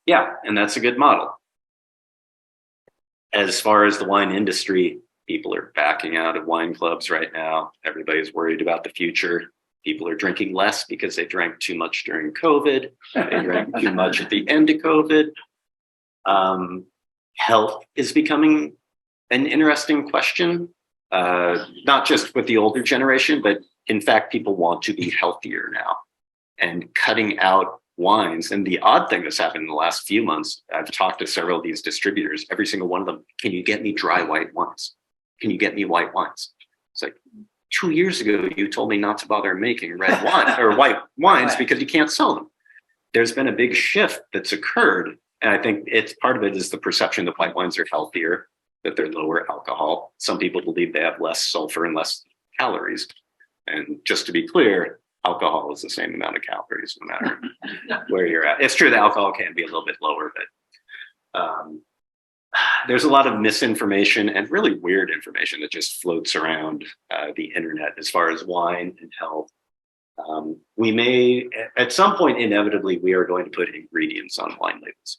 S3: Yeah, and that's a good model. As far as the wine industry, people are backing out of wine clubs right now. Everybody's worried about the future. People are drinking less because they drank too much during COVID. They drank too much at the end of COVID. Health is becoming an interesting question, not just with the older generation, but in fact, people want to be healthier now and cutting out wines. And the odd thing that's happened in the last few months, I've talked to several of these distributors, every single one of them, can you get me dry white wines? Can you get me white wines? It's like 2 years ago, you told me not to bother making red wine or white wines because you can't sell them. There's been a big shift that's occurred. And I think it's part of it is the perception that white wines are healthier, that they're lower alcohol. Some people believe they have less sulfur and less calories. And just to be clear, alcohol is the same amount of calories no matter where you're at. It's true that alcohol can be a little bit lower, but there's a lot of misinformation and really weird information that just floats around the internet as far as wine and health. We may, at some point, inevitably, we are going to put ingredients on wine labels.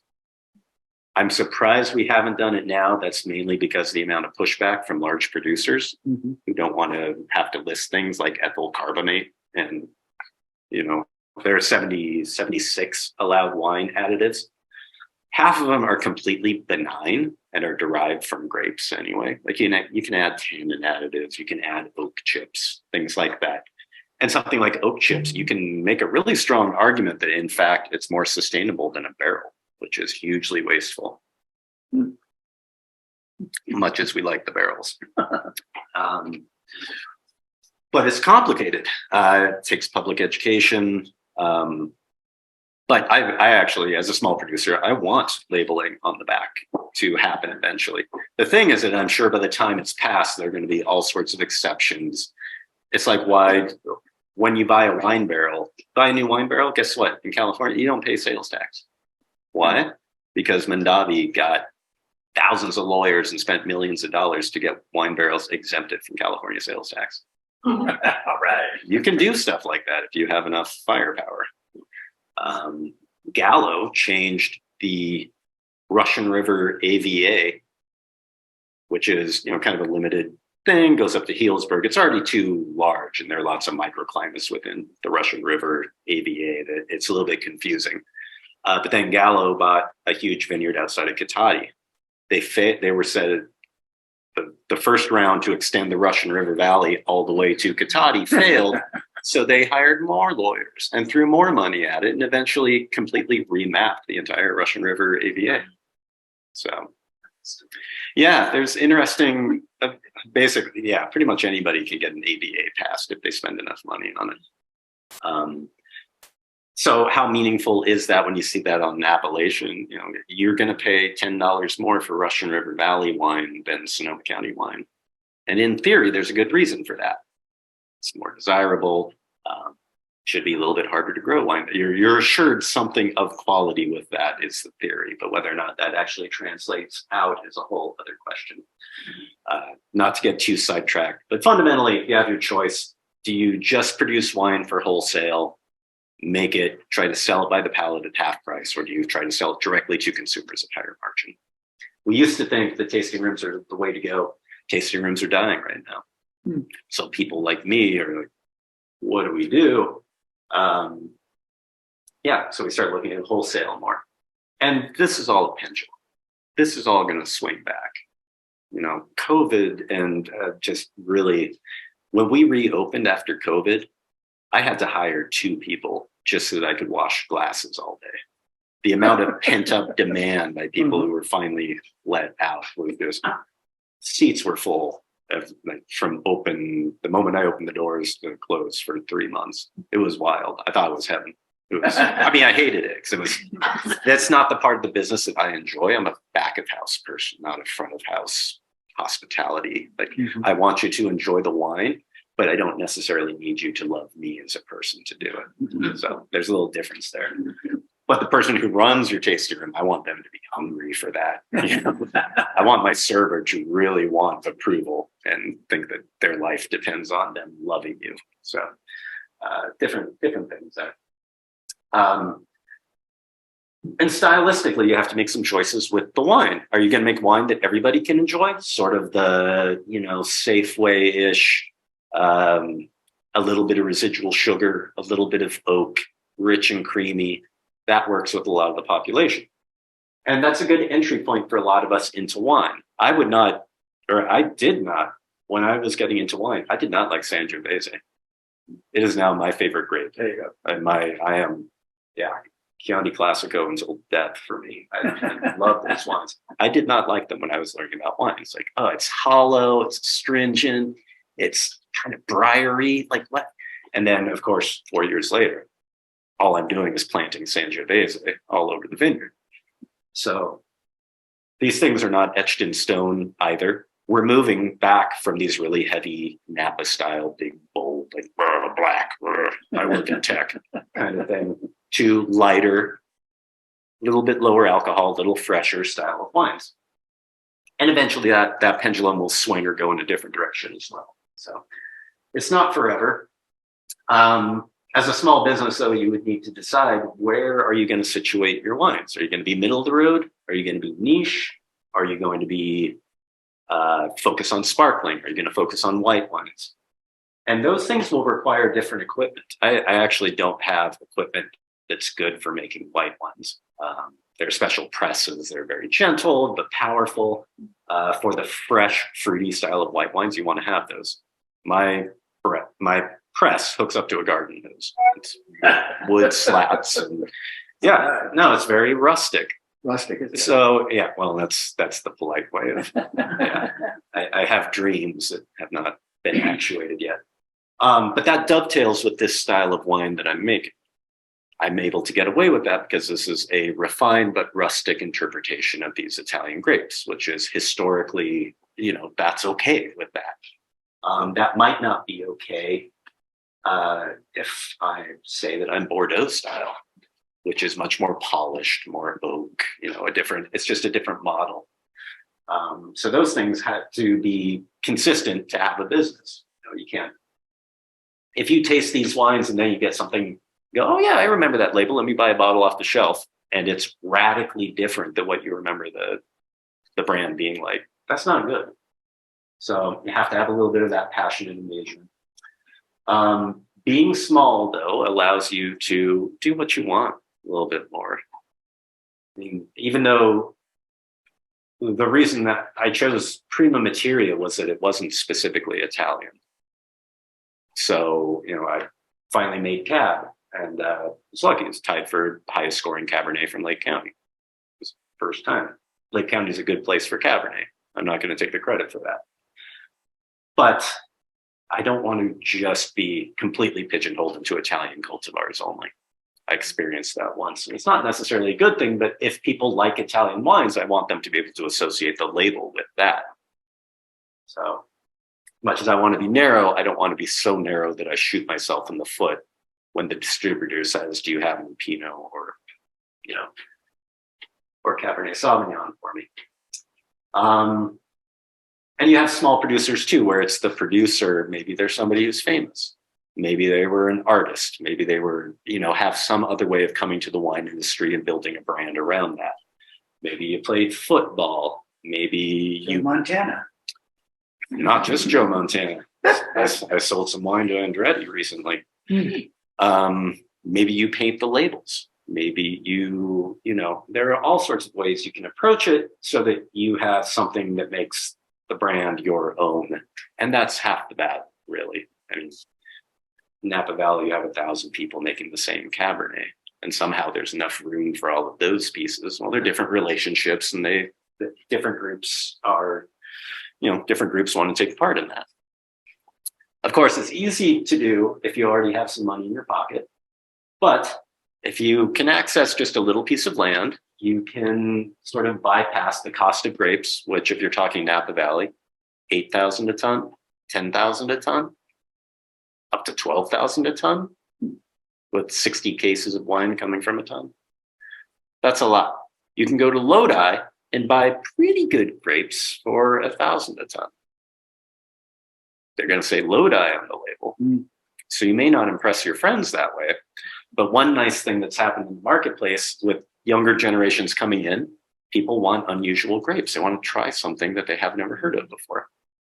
S3: I'm surprised we haven't done it now. That's mainly because of the amount of pushback from large producers who don't want to have to list things like ethyl carbamate. And, there are 76 allowed wine additives. Half of them are completely benign and are derived from grapes anyway. Like you can add tannin additives, you can add oak chips, things like that. And something like oak chips, you can make a really strong argument that in fact, it's more sustainable than a barrel, which is hugely wasteful. Much as we like the barrels. But it's complicated. It takes public education. But I actually, as a small producer, I want labeling on the back to happen eventually. The thing is that I'm sure by the time it's passed, there are going to be all sorts of exceptions. It's like why, when you buy a wine barrel, buy a new wine barrel, guess what? In California, you don't pay sales tax. Why? Because Mondavi got thousands of lawyers and spent millions of dollars to get wine barrels exempted from California sales tax.
S5: All right.
S3: You can do stuff like that if you have enough firepower. Gallo changed the Russian River AVA, which is, kind of a limited thing, goes up to Healdsburg. It's already too large, and there are lots of microclimates within the Russian River AVA that it's a little bit confusing. But then Gallo bought a huge vineyard outside of Katati. They were said the first round to extend the Russian River Valley all the way to Katati failed. So they hired more lawyers and threw more money at it and eventually completely remapped the entire Russian River AVA. So, yeah, there's interesting, basically, yeah, pretty much anybody can get an AVA passed if they spend enough money on it. So how meaningful is that when you see that on an appellation? You're going to pay $10 more for Russian River Valley wine than Sonoma County wine. And in theory, there's a good reason for that. It's more desirable, should be a little bit harder to grow wine. You're assured something of quality with that is the theory, but whether or not that actually translates out is a whole other question. Not to get too sidetracked, but fundamentally, if you have your choice, do you just produce wine for wholesale, make it, try to sell it by the pallet at half price, or do you try to sell it directly to consumers at higher margin? We used to think that tasting rooms are the way to go. Tasting rooms are dying right now. So people like me are like, what do we do? So we started looking at wholesale more. And this is all a pendulum. This is all going to swing back. COVID and just really, when we reopened after COVID, I had to hire 2 people just so that I could wash glasses all day. The amount of pent up demand by people who were finally let out was just, seats were full. From the moment I opened the doors to close for 3 months. It was wild. I thought it was heaven. I hated it because that's not the part of the business that I enjoy. I'm a back of house person, not a front of house hospitality. I want you to enjoy the wine, but I don't necessarily need you to love me as a person to do it. So there's a little difference there. But the person who runs your tasting room, I want them to be hungry for that. I want my server to really want approval and think that their life depends on them loving you. So different things there. And stylistically, you have to make some choices with the wine. Are you going to make wine that everybody can enjoy? Sort of the, Safeway-ish, a little bit of residual sugar, a little bit of oak, rich and creamy. That works with a lot of the population. And that's a good entry point for a lot of us into wine. I did not, when I was getting into wine, I did not like Sangiovese. It is now my favorite grape.
S5: There you go.
S3: Chianti Classico until death for me. I love those wines. I did not like them when I was learning about wine. It's like, oh, it's hollow, it's astringent, it's kind of briary, like what? And then, of course, 4 years later, all I'm doing is planting Sangiovese all over the vineyard. So these things are not etched in stone either. We're moving back from these really heavy Napa style, big, bold, like black, I work in tech kind of thing, to lighter, a little bit lower alcohol, little fresher style of wines. And eventually that pendulum will swing or go in a different direction as well. So it's not forever. As a small business, though, you would need to decide, where are you going to situate your wines? Are you going to be middle of the road? Are you going to be niche? Are you going to be focus on sparkling? Are you going to focus on white wines? And those things will require different equipment. I actually don't have equipment that's good for making white wines. They're special presses. They're very gentle but powerful. For the fresh, fruity style of white wines, you want to have those. My press hooks up to a garden hose. It's wood slats, and it's very rustic.
S5: Rustic is
S3: So that's the polite way of. I have dreams that have not been actuated yet, but that dovetails with this style of wine that I'm making. I'm able to get away with that because this is a refined but rustic interpretation of these Italian grapes, which is historically, that's okay with that. That might not be okay if I say that I'm Bordeaux style, which is much more polished, more oak, it's just a different model. So those things have to be consistent to have a business. You can't, if you taste these wines and then you get something, you go, oh yeah, I remember that label. Let me buy a bottle off the shelf. And it's radically different than what you remember the brand being like. That's not good. So you have to have a little bit of that passion and engagement. Being small, though, allows you to do what you want a little bit more. I mean, even though the reason that I chose Prima Materia was that it wasn't specifically Italian. So, I finally made Cab, and I was lucky. It was tied for highest scoring Cabernet from Lake County. It was the first time. Lake County is a good place for Cabernet. I'm not going to take the credit for that. But I don't want to just be completely pigeonholed into Italian cultivars only. I experienced that once. And it's not necessarily a good thing, but if people like Italian wines, I want them to be able to associate the label with that. So much as I want to be narrow, I don't want to be so narrow that I shoot myself in the foot when the distributor says, do you have any Pinot or Cabernet Sauvignon for me? And you have small producers too, where it's the producer, maybe they're somebody who's famous. Maybe they were an artist. Maybe they were, have some other way of coming to the wine industry and building a brand around that. Maybe you played football. Maybe you...
S5: Montana.
S3: Not just Joe Montana. I sold some wine to Andretti recently. Maybe you paint the labels. Maybe there are all sorts of ways you can approach it so that you have something that makes the brand your own. And that's half the battle, really. I mean, Napa Valley, you have 1,000 people making the same Cabernet, and somehow there's enough room for all of those pieces. Well, they're different relationships, and different groups are, different groups want to take part in that. Of course, it's easy to do if you already have some money in your pocket, but if you can access just a little piece of land, you can sort of bypass the cost of grapes, which if you're talking Napa Valley, 8,000 a ton, 10,000 a ton, up to 12,000 a ton, with 60 cases of wine coming from a ton. That's a lot. You can go to Lodi and buy pretty good grapes for 1,000 a ton. They're going to say Lodi on the label. So you may not impress your friends that way. But one nice thing that's happened in the marketplace with younger generations coming in, people want unusual grapes. They want to try something that they have never heard of before.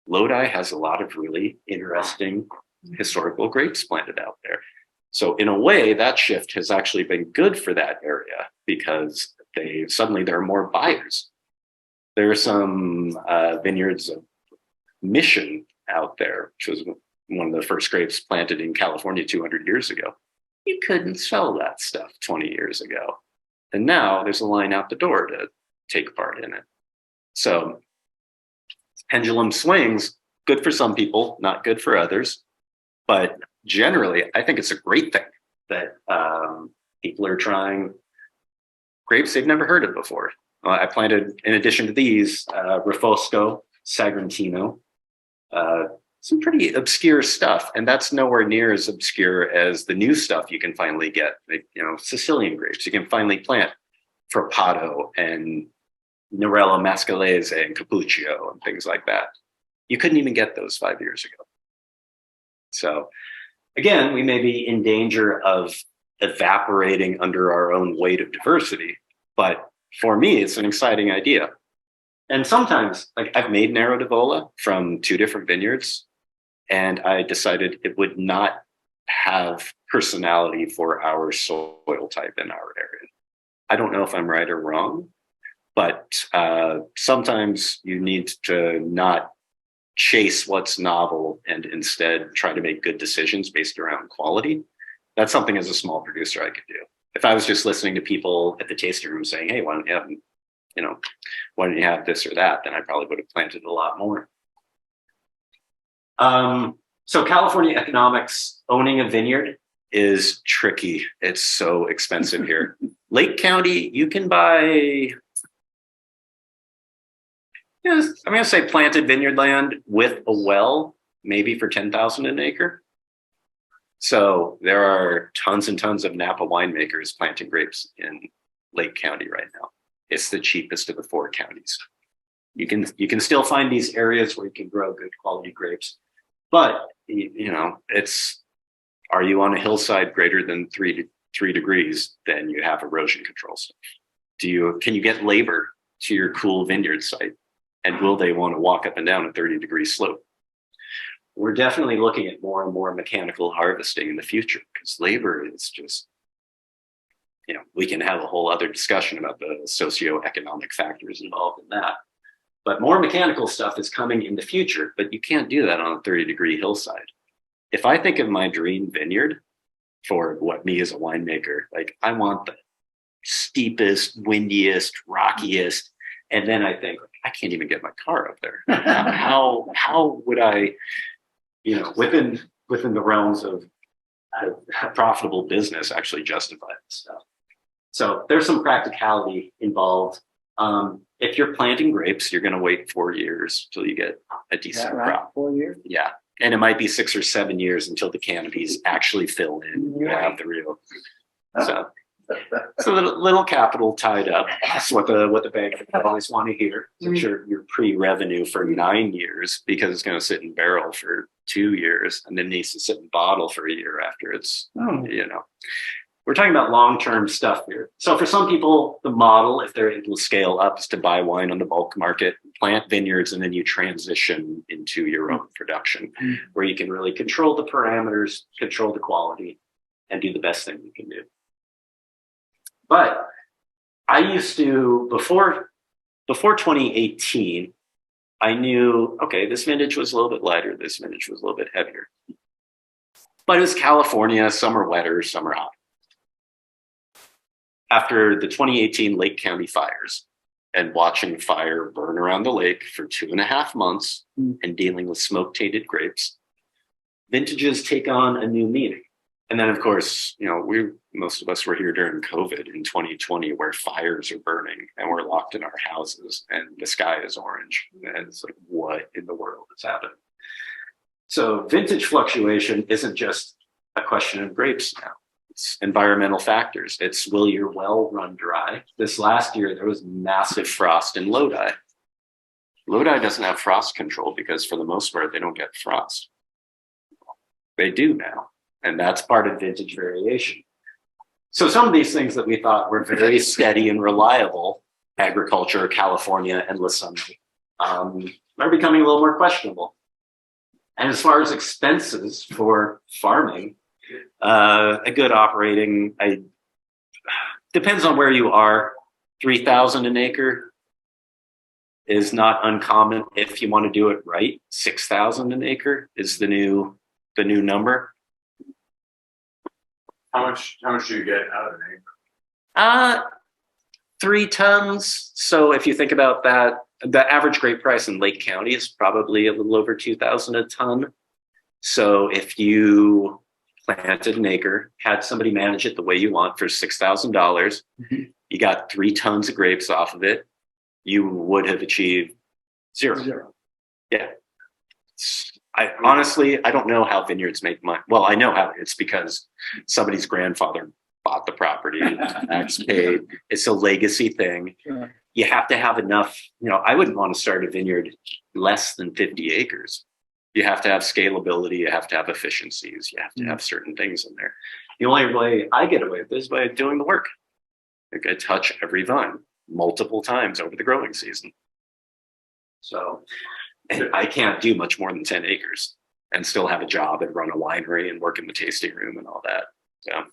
S3: Lodi has a lot of really interesting historical grapes planted out there. So in a way, that shift has actually been good for that area because there are more buyers. There are some vineyards of Mission out there, which was one of the first grapes planted in California 200 years ago. You couldn't sell that stuff 20 years ago. And now there's a line out the door to take part in it. So pendulum swings, good for some people, not good for others. But generally, I think it's a great thing that people are trying grapes they've never heard of before. I planted, in addition to these, Refosco, Sagrantino, some pretty obscure stuff. And that's nowhere near as obscure as the new stuff you can finally get, like, Sicilian grapes. You can finally plant Frappato and Nerello Mascalese and Cappuccio and things like that. You couldn't even get those 5 years ago. So again, we may be in danger of evaporating under our own weight of diversity, but for me, it's an exciting idea. And sometimes, like, I've made Nero d'Avola from 2 different vineyards, and I decided it would not have personality for our soil type in our area. I don't know if I'm right or wrong, but sometimes you need to not chase what's novel and instead try to make good decisions based around quality. That's something as a small producer I could do. If I was just listening to people at the tasting room saying, hey, why don't you have this or that, then I probably would have planted a lot more. So California economics, owning a vineyard is tricky. It's so expensive here. Lake County, you can buy, I'm going to say planted vineyard land with a well, maybe for $10,000 an acre. So there are tons and tons of Napa winemakers planting grapes in Lake County right now. It's the cheapest of the 4 counties. You can still find these areas where you can grow good quality grapes, but are you on a hillside greater than 3 degrees? Then you have erosion control stuff. Can you get labor to your cool vineyard site, and will they want to walk up and down a 30-degree slope? We're definitely looking at more and more mechanical harvesting in the future, because labor is just, we can have a whole other discussion about the socioeconomic factors involved in that. But more mechanical stuff is coming in the future, but you can't do that on a 30-degree hillside. If I think of my dream vineyard for what me as a winemaker, like I want the steepest, windiest, rockiest, and then I think I can't even get my car up there. How would I, within the realms of a profitable business, actually justify this stuff? So there's some practicality involved. If you're planting grapes, you're going to wait 4 years till you get a decent crop.
S5: 4 years?
S3: Yeah. And it might be 6 or 7 years until the canopies actually fill in and have the real. So it's a little capital tied up. That's what the bank always want to hear. Your pre-revenue for 9 years, because it's going to sit in barrel for 2 years and then needs to sit in bottle for a year after it's, We're talking about long-term stuff here. So for some people, the model, if they're able to scale up, is to buy wine on the bulk market, plant vineyards, and then you transition into your own production, where you can really control the parameters, control the quality, and do the best thing you can do. But I used to, before 2018, I knew, okay, this vintage was a little bit lighter, this vintage was a little bit heavier. But it was California, some are wetter, some are hot. After the 2018 Lake County fires and watching fire burn around the lake for 2.5 months and dealing with smoke-tainted grapes, vintages take on a new meaning. And then, of course, most of us were here during COVID in 2020, where fires are burning and we're locked in our houses and the sky is orange. And it's like, what in the world is happening? So vintage fluctuation isn't just a question of grapes now. It's environmental factors. It's, will your well run dry? This last year, there was massive frost in Lodi. Lodi doesn't have frost control because for the most part, they don't get frost. They do now. And that's part of vintage variation. So some of these things that we thought were very steady and reliable, agriculture, California, and Lasami, are becoming a little more questionable. And as far as expenses for farming, a good operating, depends on where you are. 3,000 an acre is not uncommon. If you want to do it right, 6,000 an acre is the new number.
S1: How much do you get out of an acre?
S3: 3 tons. So if you think about that, the average grape price in Lake County is probably a little over 2,000 a ton. So if you planted an acre, had somebody manage it the way you want for $6,000, you got 3 tons of grapes off of it, you would have achieved zero. Yeah. Honestly, I don't know how vineyards make money. Well, I know how. It's because somebody's grandfather bought the property, tax paid. It's a legacy thing. Sure. You have to have enough, I wouldn't want to start a vineyard less than 50 acres. You have to have scalability. You have to have efficiencies. You have to have certain things in there. The only way I get away with this is by doing the work. Like I touch every vine multiple times over the growing season. So and I can't do much more than 10 acres and still have a job and run a winery and work in the tasting room and all that. So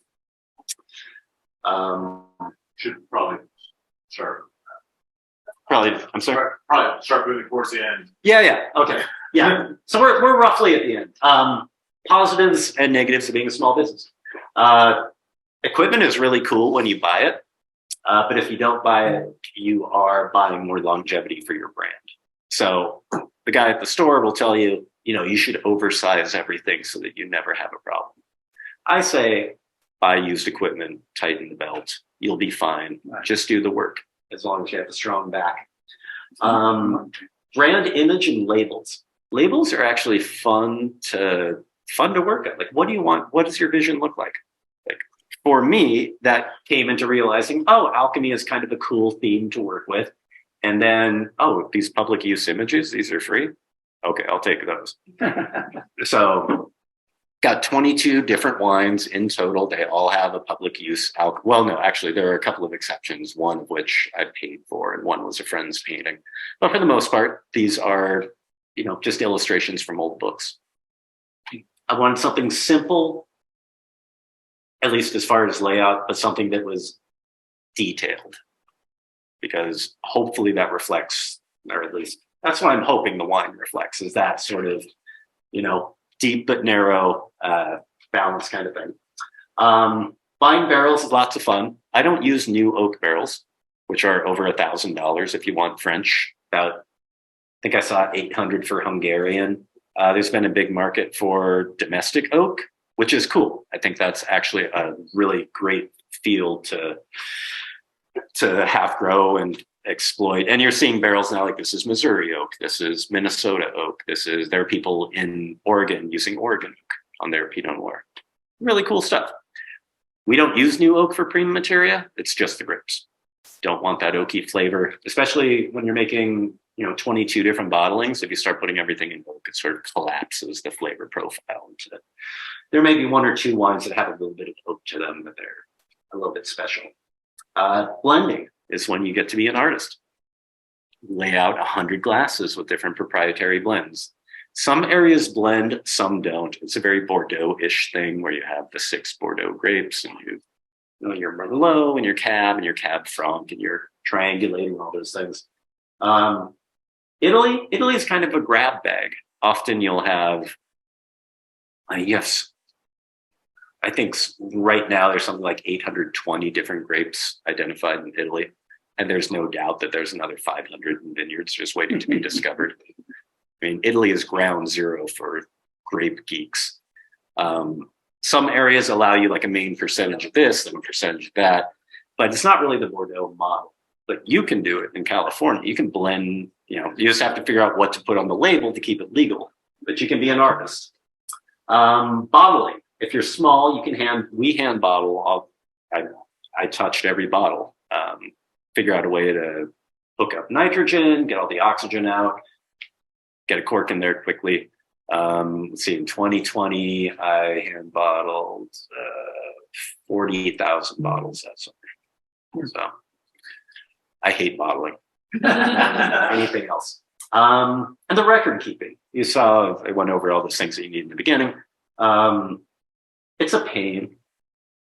S1: Should probably start.
S3: I'm sorry.
S1: Probably start moving towards the end.
S3: Yeah. Okay. Yeah. So we're roughly at the end. Positives and negatives of being a small business. Equipment is really cool when you buy it. But if you don't buy it, you are buying more longevity for your brand. So the guy at the store will tell you, you should oversize everything so that you never have a problem. I say buy used equipment, tighten the belt. You'll be fine. Just do the work as long as you have a strong back. Brand image and labels. Labels are actually fun to work at. Like, what do you want? What does your vision look like? Like, for me, that came into realizing, oh, alchemy is kind of a cool theme to work with. And then, oh, these public use images, these are free. Okay, I'll take those. So got 22 different wines in total. They all have a public use alcohol. Well, no, actually, there are a couple of exceptions, one of which I paid for, and one was a friend's painting. But for the most part, these are, just illustrations from old books. I wanted something simple, at least as far as layout, but something that was detailed, because hopefully that reflects, or at least that's what I'm hoping the wine reflects, is that sort of, deep but narrow balance kind of thing. Buying barrels is lots of fun. I don't use new oak barrels, which are over $1,000 if you want French. I think I saw 800 for Hungarian. There's been a big market for domestic oak, which is cool. I think that's actually a really great field to have grow and exploit. And you're seeing barrels now like this is Missouri oak, this is Minnesota oak, there are people in Oregon using Oregon oak on their Pinot Noir. Really cool stuff. We don't use new oak for prima materia. It's just the grapes. Don't want that oaky flavor, especially when you're making 22 different bottlings. If you start putting everything in oak, it sort of collapses the flavor profile into it. There may be one or two wines that have a little bit of oak to them, but they're a little bit special. Blending is when you get to be an artist. Lay out 100 glasses with different proprietary blends. Some areas blend, some don't. It's a very Bordeaux-ish thing where you have the 6 Bordeaux grapes and your Merlot and your Cab Franc, and you're triangulating all those things. Italy is kind of a grab bag. Often you'll have, I think right now there's something like 820 different grapes identified in Italy. And there's no doubt that there's another 500 vineyards just waiting to be discovered. I mean, Italy is ground zero for grape geeks. Some areas allow you like a main percentage of this and a percentage of that, but it's not really the Bordeaux model. But you can do it in California. You can blend, you just have to figure out what to put on the label to keep it legal, but you can be an artist. Bottling. If you're small, we hand bottle. I touched every bottle. Figure out a way to hook up nitrogen, get all the oxygen out, get a cork in there quickly. Let's see, in 2020, I hand bottled 40,000 bottles that summer. So I hate bottling. Anything else? And the record keeping. You saw, I went over all those things that you need in the beginning. It's a pain.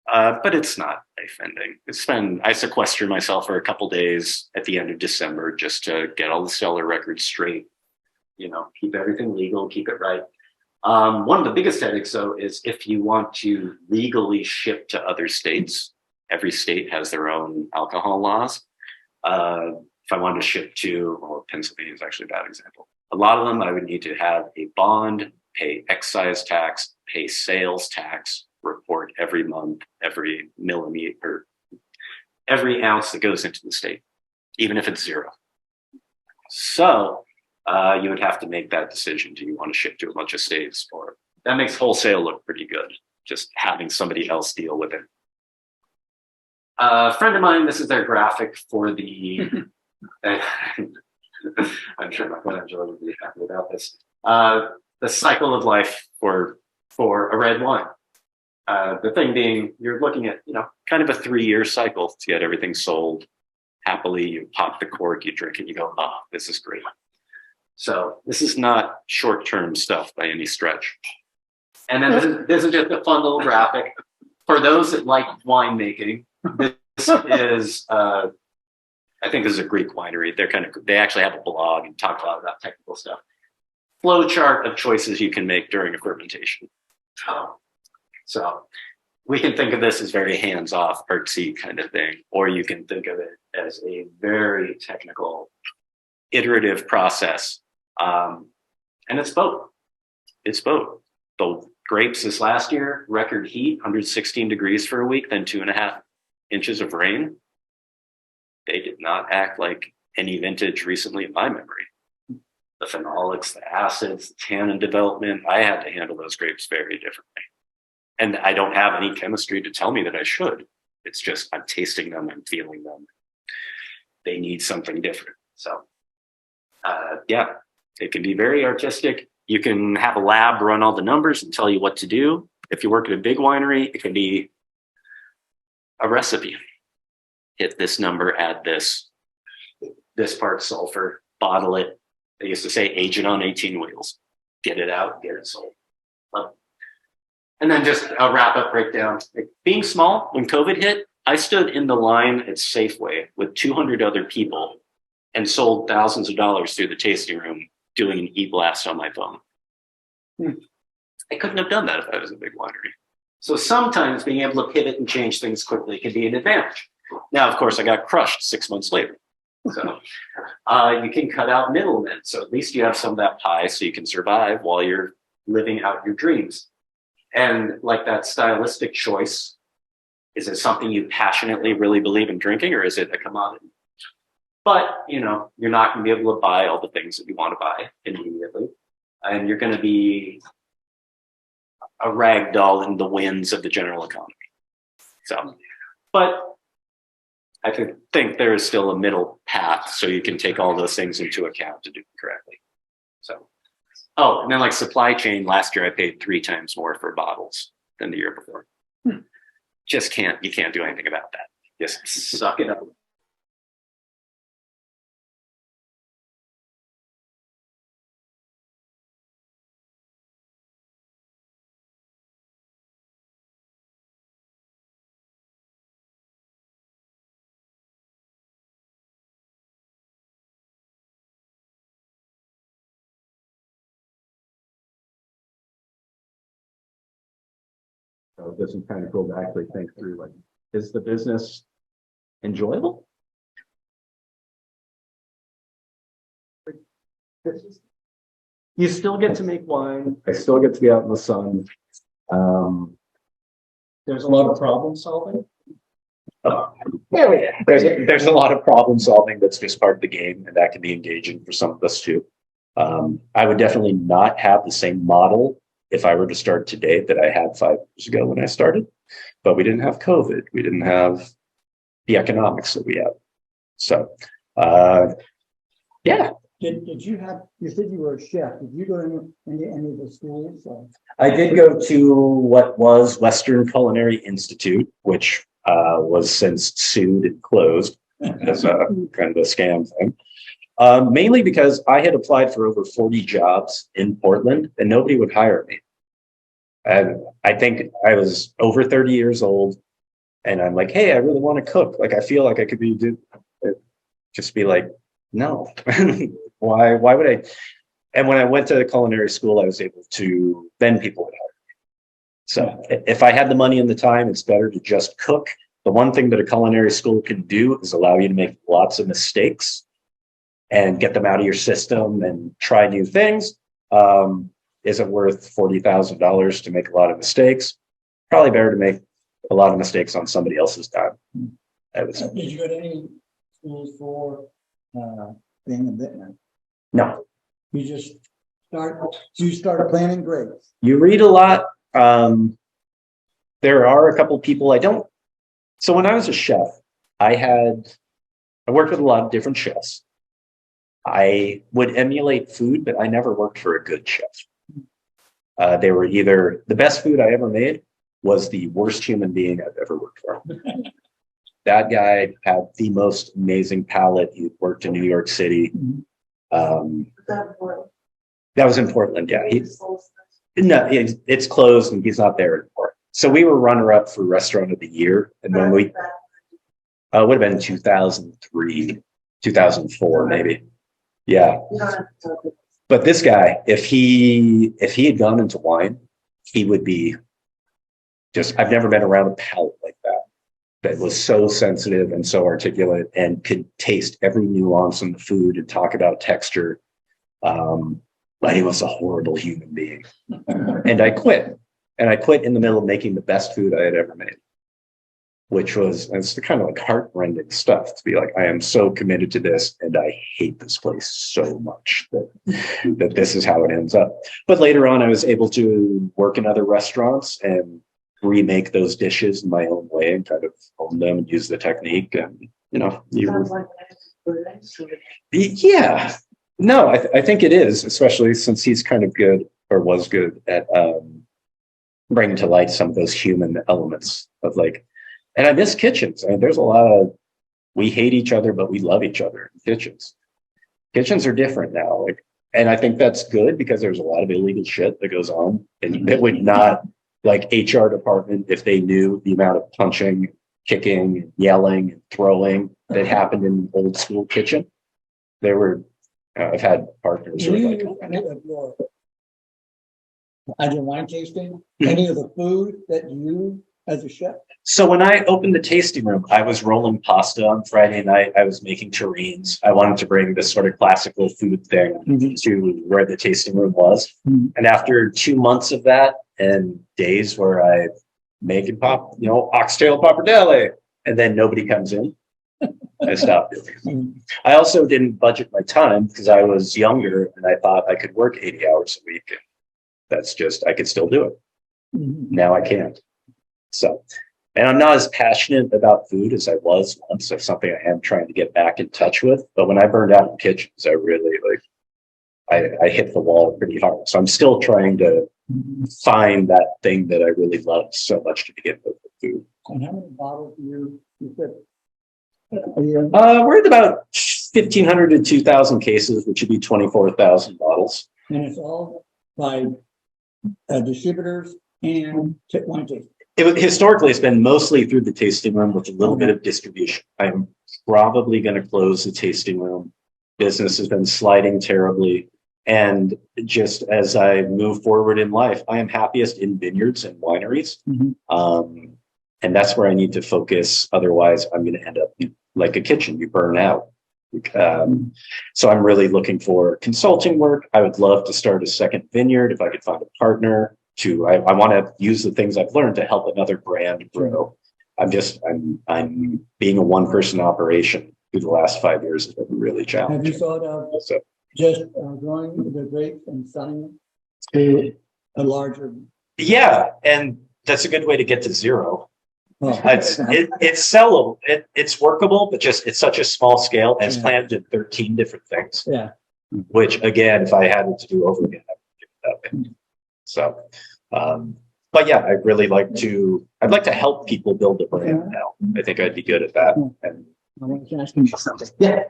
S3: But it's not life-ending. I sequester myself for a couple days at the end of December just to get all the cellar records straight, keep everything legal, keep it right. One of the biggest headaches, though, is if you want to legally ship to other states. Every state has their own alcohol laws. If I wanted to ship to, Pennsylvania is actually a bad example. A lot of them, I would need to have a bond, pay excise tax, pay sales tax, report every month, every millimeter, every ounce that goes into the state, even if it's 0. So you would have to make that decision. Do you want to ship to a bunch of states? Or that makes wholesale look pretty good, just having somebody else deal with it. A friend of mine, this is their graphic for the, I'm sure my friend Angela would be happy about this, the cycle of life for a red wine. The thing being, you're looking at, kind of a 3-year cycle to get everything sold. Happily, you pop the cork, you drink it, you go, oh, this is great. So this is not short-term stuff by any stretch. And then this is just a fun little graphic. For those that like winemaking, this is, I think this is a Greek winery. They actually have a blog and talk a lot about technical stuff. Flow chart of choices you can make during a fermentation. So we can think of this as very hands-off, artsy kind of thing, or you can think of it as a very technical, iterative process. And it's both. It's both. The grapes this last year, record heat, 116 degrees for a week, then 2.5 inches of rain. They did not act like any vintage recently in my memory. The phenolics, the acids, the tannin development, I had to handle those grapes very differently. And I don't have any chemistry to tell me that I should. It's just I'm tasting them, I'm feeling them. They need something different. So, yeah, it can be very artistic. You can have a lab run all the numbers and tell you what to do. If you work at a big winery, it can be a recipe. Hit this number, add this part sulfur, bottle it. They used to say age it on 18 wheels. Get it out, get it sold. And then just a wrap-up breakdown. Being small, when COVID hit, I stood in the line at Safeway with 200 other people and sold thousands of dollars through the tasting room doing an e-blast on my phone. I couldn't have done that if I was a big winery. So sometimes being able to pivot and change things quickly can be an advantage. Now, of course, I got crushed 6 months later. So you can cut out middlemen. So at least you have some of that pie so you can survive while you're living out your dreams. And like that stylistic choice, is it something you passionately really believe in drinking, or is it a commodity? But, you know, you're not going to be able to buy all the things that you want to buy immediately. And you're going to be a rag doll in the winds of the general economy. So, but I think there is still a middle path so you can take all those things into account to do it correctly. So, oh, and then like supply chain, last year I paid 3 times more for bottles than the year before. You can't do anything about that. Just suck it up. So it doesn't kind of go back to think through, like, is the business enjoyable? You still get to make wine. I still get to be out in the sun. There's a lot of problem solving. There's a lot of problem solving that's just part of the game, and that can be engaging for some of us too. I would definitely not have the same model if I were to start today that I had 5 years ago when I started, but we didn't have COVID. We didn't have the economics that we have. So, yeah.
S5: Did you said you were a chef. Did you go to any of the schools?
S3: I did go to what was Western Culinary Institute, which was since sued and closed as a kind of a scam thing. Mainly because I had applied for over 40 jobs in Portland and nobody would hire me. And I think I was over 30 years old and I'm like, hey, I really want to cook. Like, I feel like I could just be like, no, why would I? And when I went to culinary school, I was able to, then people would hire me. So if I had the money and the time, it's better to just cook. The one thing that a culinary school can do is allow you to make lots of mistakes and get them out of your system and try new things. Is it worth $40,000 to make a lot of mistakes? Probably better to make a lot of mistakes on somebody else's time.
S5: Did you go to any schools for being a vintner?
S3: No.
S5: You started planting grapes.
S3: You read a lot. There are a couple people I don't. So when I was a chef, I worked with a lot of different chefs. I would emulate food, but I never worked for a good chef. They were either the best food I ever made was the worst human being I've ever worked for. That guy had the most amazing palate. He worked in New York City. That was in Portland. Yeah. No, it's closed and he's not there anymore. So we were runner-up for Restaurant of the Year. And then we would have been 2003, 2004, maybe. Yeah. But this guy, if he had gone into wine, he would be just, I've never been around a palate like that was so sensitive and so articulate and could taste every nuance in the food and talk about texture. But he was a horrible human being. And I quit. And I quit in the middle of making the best food I had ever made, which was, it's the kind of like heartrending stuff to be like, I am so committed to this and I hate this place so much that this is how it ends up. But later on, I was able to work in other restaurants and remake those dishes in my own way and kind of own them and use the technique. And, you know,
S4: Sounds like
S3: yeah, no, I think it is, especially since he's kind of good or was good at bringing to light some of those human elements of like, and I miss kitchens. I mean, there's a lot of, we hate each other, but we love each other in kitchens. Kitchens are different now. Like, and I think that's good because there's a lot of illegal shit that goes on, and it would not, like HR department, if they knew the amount of punching, kicking, yelling, and throwing that happened in an old school kitchen. They were, I've had partners who are like,
S5: at your wine tasting, any of the food that you as a chef?
S3: so when I opened the tasting room, I was rolling pasta on Friday night. I was making terrines. I wanted to bring this sort of classical food thing to where the tasting room was. And after 2 months of that and days where I make and pop, you know, oxtail pappardelle, and then nobody comes in, I stopped doing it. I also didn't budget my time because I was younger and I thought I could work 80 hours a week. That's just, I could still do it. Now I can't. So, and I'm not as passionate about food as I was once. That's something I am trying to get back in touch with. But when I burned out in kitchens, I really I hit the wall pretty hard. So I'm still trying to find that thing that I really loved so much to begin with food.
S5: And how many bottles do you fit?
S3: We're at about 1,500 to 2,000 cases, which would be 24,000 bottles.
S5: And it's all by distributors and wine tasting.
S3: Historically, it's been mostly through the tasting room with a little bit of distribution. I'm probably going to close the tasting room. Business has been sliding terribly. And just as I move forward in life, I am happiest in vineyards and wineries. And that's where I need to focus. Otherwise, I'm going to end up like a kitchen. You burn out. So I'm really looking for consulting work. I would love to start a second vineyard if I could find a partner. I want to use the things I've learned to help another brand grow. I'm being a one-person operation through the last 5 years has been really challenging.
S5: Have you thought of just growing the grapes and selling them to a larger?
S3: Yeah, and that's a good way to get to zero. It's sellable. It's workable, but just it's such a small scale and it's planted in 13 different things.
S5: Yeah.
S3: Which again, if I had it to do over again, I would give it up. So, but yeah, I'd like to help people build a brand now. I think I'd be good at that. And
S5: I want to ask you something. Yeah.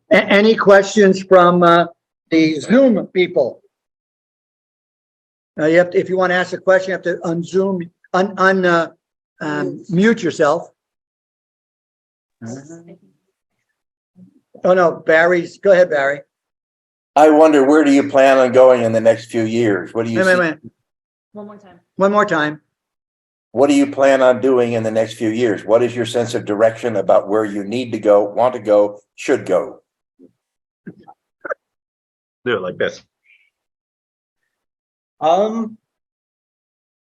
S5: Any questions from the Zoom people? You have to, if you want to ask a question, you have to mute yourself. Oh no, Barry's. Go ahead, Barry.
S6: I wonder, where do you plan on going in the next few years? What do you
S5: Wait.
S4: One more time.
S5: One more time.
S6: What do you plan on doing in the next few years? What is your sense of direction about where you need to go, want to go, should go?
S3: do it like this. For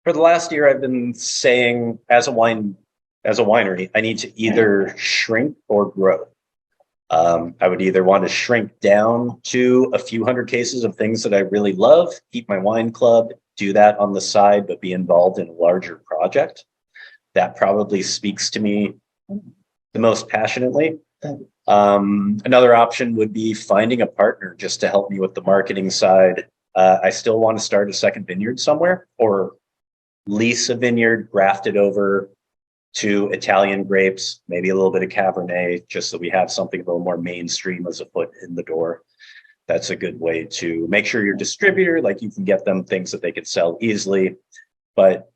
S3: the last year, I've been saying as a winery, I need to either shrink or grow. I would either want to shrink down to a few hundred cases of things that I really love, keep my wine club, do that on the side, but be involved in a larger project. That probably speaks to me the most passionately. Another option would be finding a partner just to help me with the marketing side. I still want to start a second vineyard somewhere or lease a vineyard, graft it over to Italian grapes, maybe a little bit of Cabernet, just so we have something a little more mainstream as a foot in the door. That's a good way to make sure your distributor, like you can get them things that they could sell easily. But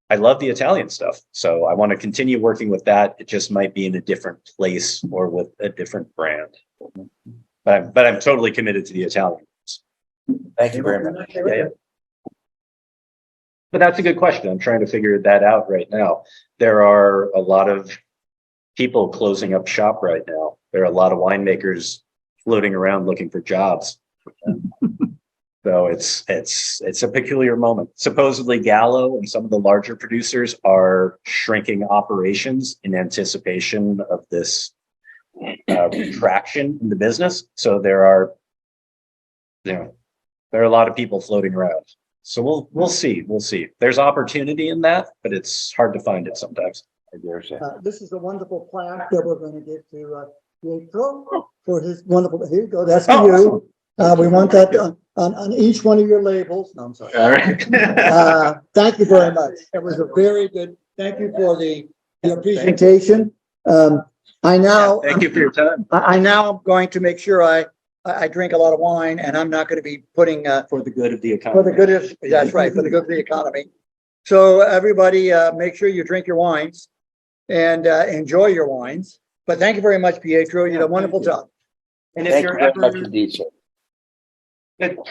S3: I love the Italian stuff. So I want to continue working with that. It just might be in a different place or with a different brand. But I'm totally committed to the Italian.
S6: Thank you very much.
S3: Yeah. But that's a good question. I'm trying to figure that out right now. There are a lot of people closing up shop right now. There are a lot of winemakers floating around looking for jobs.
S7: So it's a peculiar moment. Supposedly Gallo and some of the larger producers are shrinking operations in anticipation of this retraction in the business. So there are a lot of people floating around. So we'll see. There's opportunity in that, but it's hard to find it sometimes.
S6: I dare say.
S5: This is a wonderful plaque that we're going to give to Pietro for his wonderful. Here you go. That's for you. We want that on each one of your labels. No, I'm sorry.
S7: All right.
S5: Thank you very much. It was a very good. Thank you for your presentation.
S7: Thank you for your time.
S5: I now am going to make sure I drink a lot of wine, and I'm not going to be putting
S7: For the good of the economy.
S5: for the good of, that's right, for the good of the economy. So everybody, make sure you drink your wines and enjoy your wines. But thank you very much, Pietro. You did a wonderful job.
S7: And if
S6: Thank you
S7: you're
S6: very
S7: ever,
S6: much indeed, sir.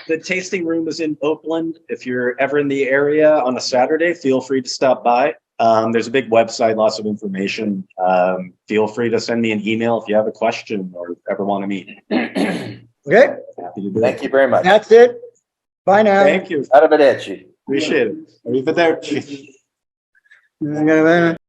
S7: the tasting room is in Oakland. If you're ever in the area on a Saturday, feel free to stop by. There's a big website, lots of information. Feel free to send me an email if you have a question or ever want to meet.
S5: Okay,
S7: Happy to do
S6: Thank
S7: it.
S6: you very much.
S5: that's it. Bye now.
S7: Thank you.
S6: Arrivederci.
S7: Appreciate it. Arrivederci.